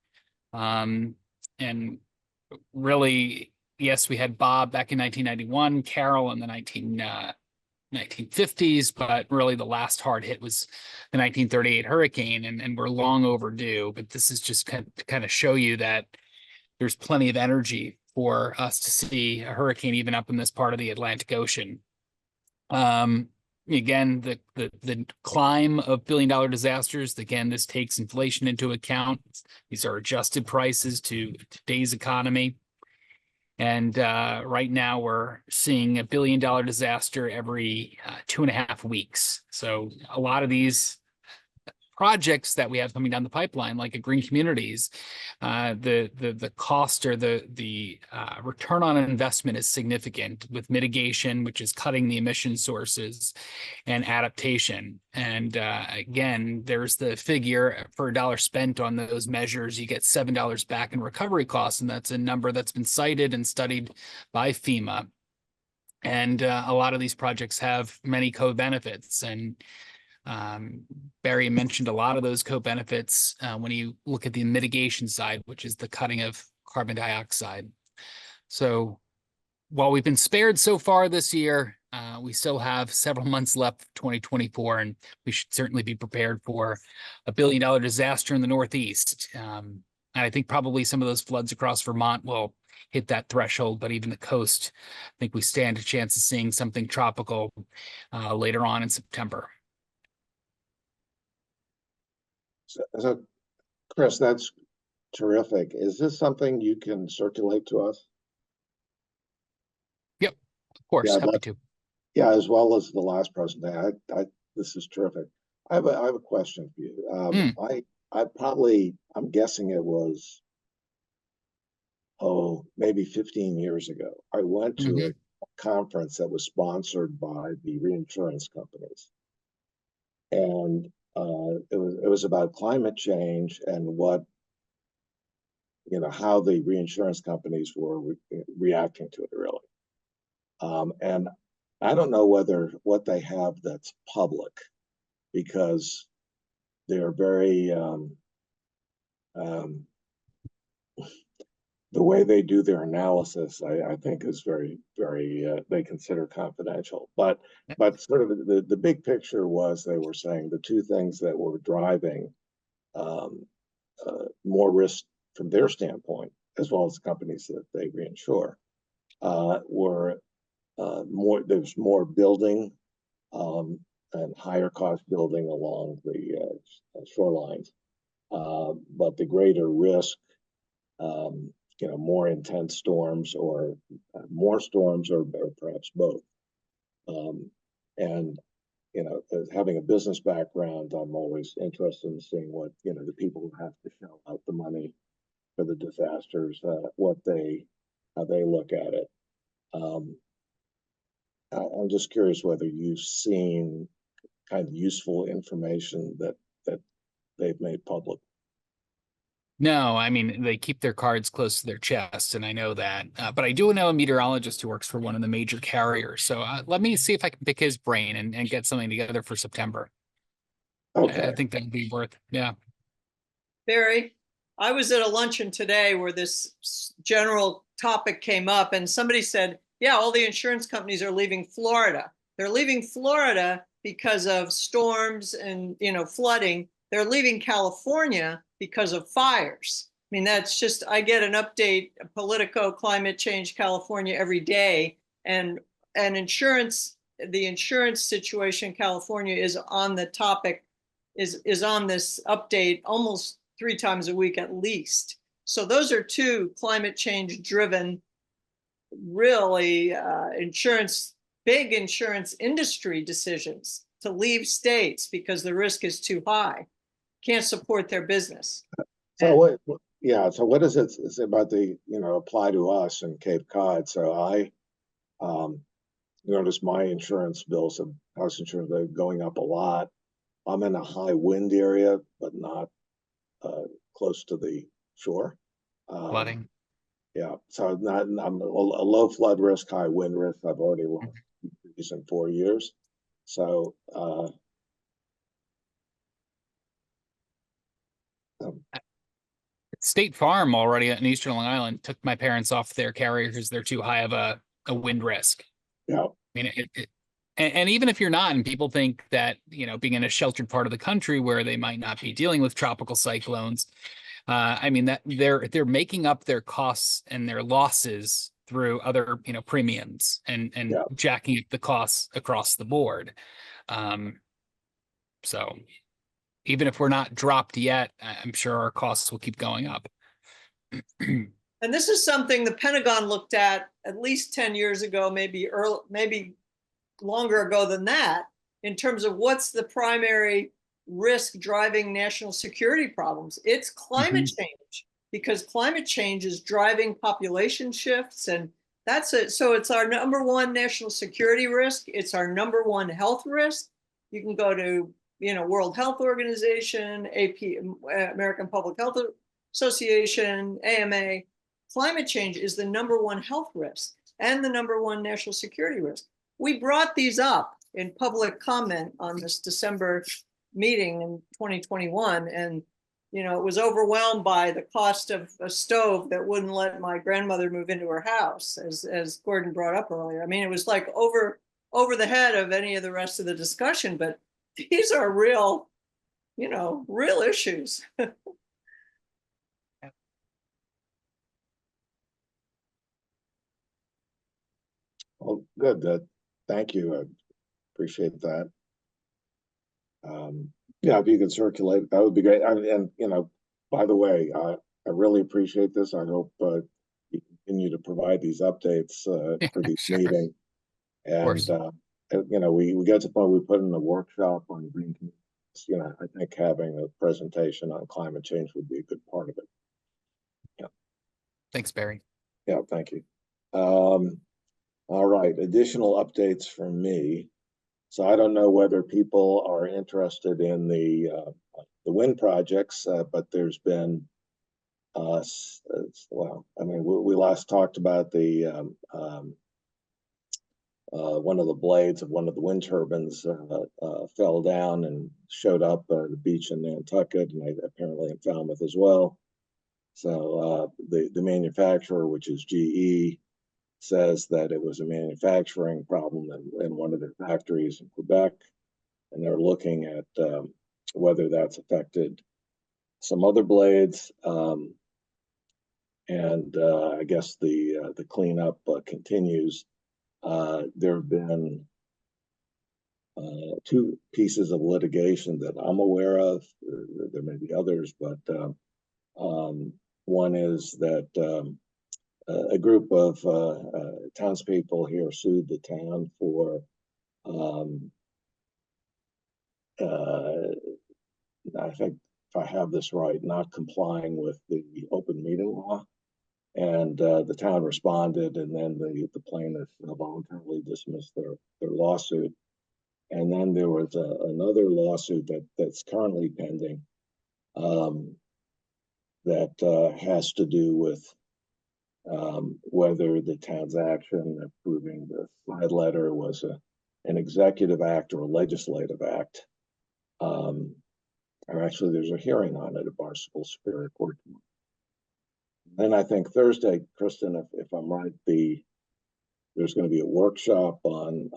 And really, yes, we had Bob back in 1991, Carol in the 1950s, but really the last hard hit was the 1938 hurricane, and we're long overdue. But this is just to kind of show you that there's plenty of energy for us to see a hurricane even up in this part of the Atlantic Ocean. Again, the climb of billion-dollar disasters, again, this takes inflation into account. These are adjusted prices to today's economy. And right now we're seeing $1 billion disaster every 2.5 weeks. So a lot of these projects that we have coming down the pipeline, like at Green Communities, the cost or the return on investment is significant with mitigation, which is cutting the emission sources, and adaptation. And again, there's the figure for $1 spent on those measures, you get $7 back in recovery costs, and that's a number that's been cited and studied by FEMA. And a lot of these projects have many co-benefits, and Barry mentioned a lot of those co-benefits when you look at the mitigation side, which is the cutting of carbon dioxide. So while we've been spared so far this year, we still have several months left of 2024, and we should certainly be prepared for a $1 billion disaster in the Northeast. And I think probably some of those floods across Vermont will hit that threshold, but even the coast, I think we stand a chance of seeing something tropical later on in September. So, Chris, that's terrific. Is this something you can circulate to us? Yep, of course, Yeah, happy to. Yeah, as well as the last presentation. This is terrific. I have a question for you. I'm guessing it was, maybe 15 years ago. I went to a conference that was sponsored by the reinsurance companies. And it was about climate change and how the reinsurance companies were reacting to it, really. And I don't know what they have that's public, because they're very the way they do their analysis, I think, is very, very they consider confidential. But sort of the big picture was, they were saying the two things that were driving more risk from their standpoint, as well as the companies that they reinsure, were there's more building and higher cost building along the shorelines, but the greater risk, more intense storms, or more storms, or perhaps both. And as having a business background, I'm always interested in seeing what the people who have to shell out the money for the disasters, how they look at it. I'm just curious whether you've seen kind of useful information that they've made public. No, I mean, they keep their cards close to their chest, and I know that. But I do know a meteorologist who works for one of the major carriers. So let me see if I can pick his brain and get something together for September. Okay. I think that would be worth, yeah. Barry, I was at a luncheon today where this general topic came up, and somebody said, yeah, all the insurance companies are leaving Florida. They're leaving Florida because of storms and, flooding. They're leaving California because of fires. I mean, that's just, I get an update, Politico, climate change, California every day. And insurance, the insurance situation in California is on the topic, is on this update almost 3 times a week at least. So those are two climate change driven, really big insurance industry decisions to leave states because the risk is too high, can't support their business. So what does it say about the apply to us in Cape Cod? So I noticed my insurance bills of house insurance are going up a lot. I'm in a high wind area, but not close to the shore. Flooding. Yeah, so I'm a low flood risk, high wind risk. I've already lost these in 4 years. So State Farm already in Eastern Long Island took my parents off their carrier because they're too high of a wind risk. yeah. I mean, and even if you're not, and people think that, being in a sheltered part of the country where they might not be dealing with tropical cyclones, I mean, that they're making up their costs and their losses through other, premiums and Yeah. jacking up the costs across the board. So even if we're not dropped yet, I'm sure our costs will keep going up. And this is something the Pentagon looked at least 10 years ago, maybe longer ago than that, in terms of what's the primary risk driving national security problems. It's climate change, because climate change is driving population shifts, and that's it. So it's our number one national security risk. It's our number one health risk. You can go to, World Health Organization, AP, American Public Health Association, AMA. Climate change is the number one health risk and the number one national security risk. We brought these up in public comment on this December meeting in 2021, and it was overwhelmed by the cost of a stove that wouldn't let my grandmother move into her house, as Gordon brought up earlier. I mean, it was like over the head of any of the rest of the discussion, but these are real, real issues. Well, good. Thank you. I appreciate that. Yeah, if you could circulate, that would be great. And by the way, I really appreciate this. I hope you continue to provide these updates for these Sure. meetings. And course. we get to the point we put in a workshop on green communities. I think having a presentation on climate change would be a good part of it. Yeah. Thanks, Barry. Yeah, thank you. All right, additional updates from me. So I don't know whether people are interested in the wind projects, but there's been, well, I mean, we last talked about the one of the blades of one of the wind turbines fell down and showed up at the beach in Nantucket, and apparently in Falmouth as well. So the manufacturer, which is GE, says that it was a manufacturing problem in one of their factories in Quebec, and they're looking at whether that's affected some other blades. And I guess the cleanup continues. There have been 2 pieces of litigation that I'm aware of. There may be others, but one is that a group of townspeople here sued the town for I think, if I have this right, not complying with the open meeting law. And the town responded, and then the plaintiff voluntarily dismissed their lawsuit. And then there was another lawsuit that's currently pending that has to do with whether the town's action approving the slide letter was an executive act or a legislative act. Or actually, there's a hearing on it at Barnstable Superior Court. Then I think Thursday, Kristen, if I'm right, there's going to be a workshop on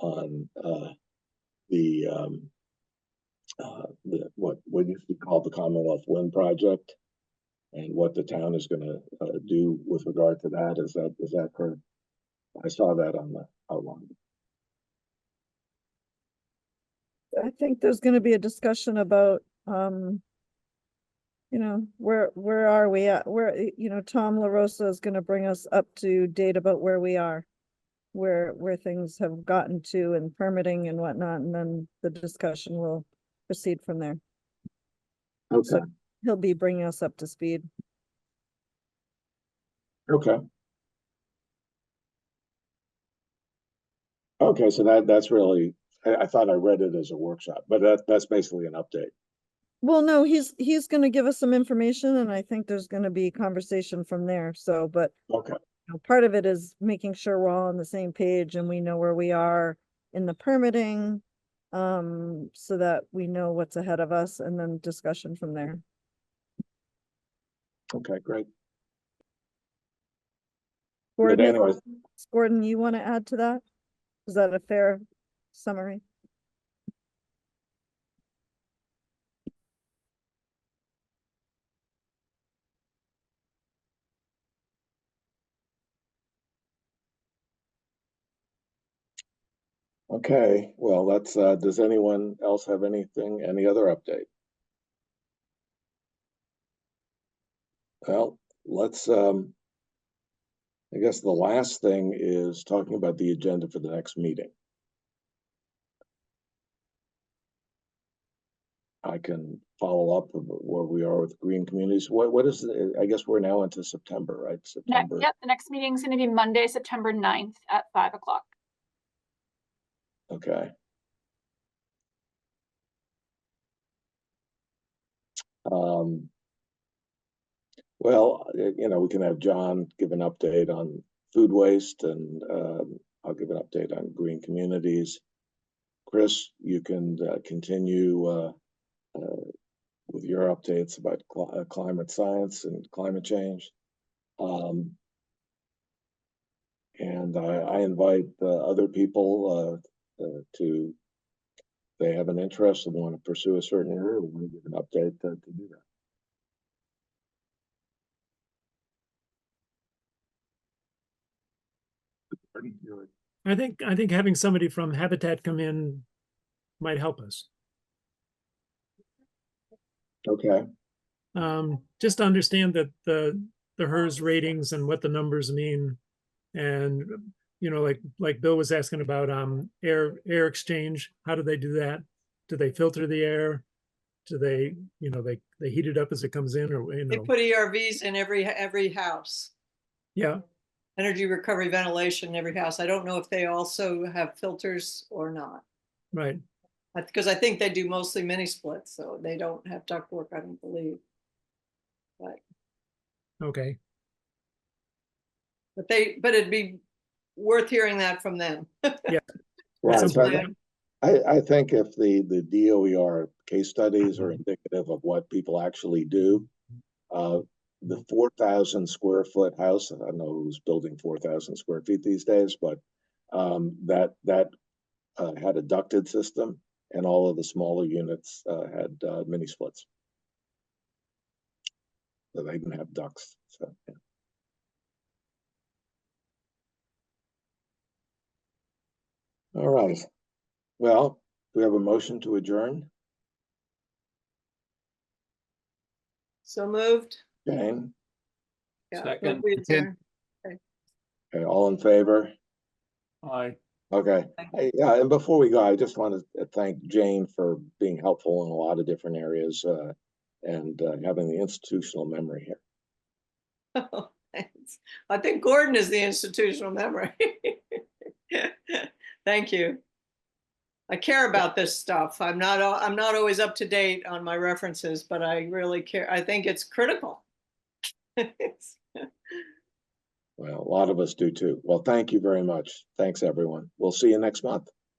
the what used to be called the Commonwealth Wind Project, and what the town is going to do with regard to that. Is that correct? I saw that on the outline. I think there's gonna be a discussion about, where are we at? Tom LaRosa is gonna bring us up to date about where we are, where things have gotten to and permitting and whatnot, and then the discussion will proceed from there. Okay. So he'll be bringing us up to speed. Okay. Okay, so that's really, I thought I read it as a workshop, but that's basically an update. Well, no, he's gonna give us some information, and I think there's gonna be conversation from there, so, but Okay. part of it is making sure we're all on the same page and we know where we are in the permitting, so that we know what's ahead of us, and then discussion from there. Okay, great. Gordon, anyways. Gordon, you want to add to that? Is that a fair summary? Okay, well, does anyone else have any other update? Well, let's I guess the last thing is talking about the agenda for the next meeting. I can follow up where we are with green communities. What is the, I guess we're now into September, right? September. Yep, the next meeting is going to be Monday, September 9th at 5 o'clock. Okay. Well, you know, we can have John give an update on food waste, and I'll give an update on green communities. Chris, you can continue with your updates about climate science and climate change. And I invite other people to, they have an interest and want to pursue a certain area, we want to give an update to do that. I think having somebody from Habitat come in might help us. Okay. Just to understand that the HERS ratings and what the numbers mean. And, you know, like Bill was asking about air exchange. How do they do that? Do they filter the air? Do they, you know, they heat it up as it comes in, or, you They know? put ERVs in every house. Yeah. Energy recovery ventilation in every house. I don't know if they also have filters or not. Right. Because I think they do mostly mini splits, so they don't have ductwork, I don't believe. But Okay. but it'd be worth hearing that from them. Yeah. Right. That's So important. I think if the DOER case studies are indicative of what people actually do, the 4,000 square foot house, I don't know who's building 4,000 square feet these days, but that had a ducted system, and all of the smaller units had mini splits. So they didn't have ducts. So, yeah. All right. Well, we have a motion to adjourn. So moved. Jane, Yeah, Second. we adjourn. okay, all in favor? Aye. Okay. Yeah, and before we go, I just want to thank Jane for being helpful in a lot of different areas and having the institutional memory here. Oh, thanks. I think Gordon is the institutional memory. Thank you. I care about this stuff. I'm not always up to date on my references, but I really care. I think it's critical. Well, a lot of us do too. Well, thank you very much. Thanks, everyone. We'll see you next month.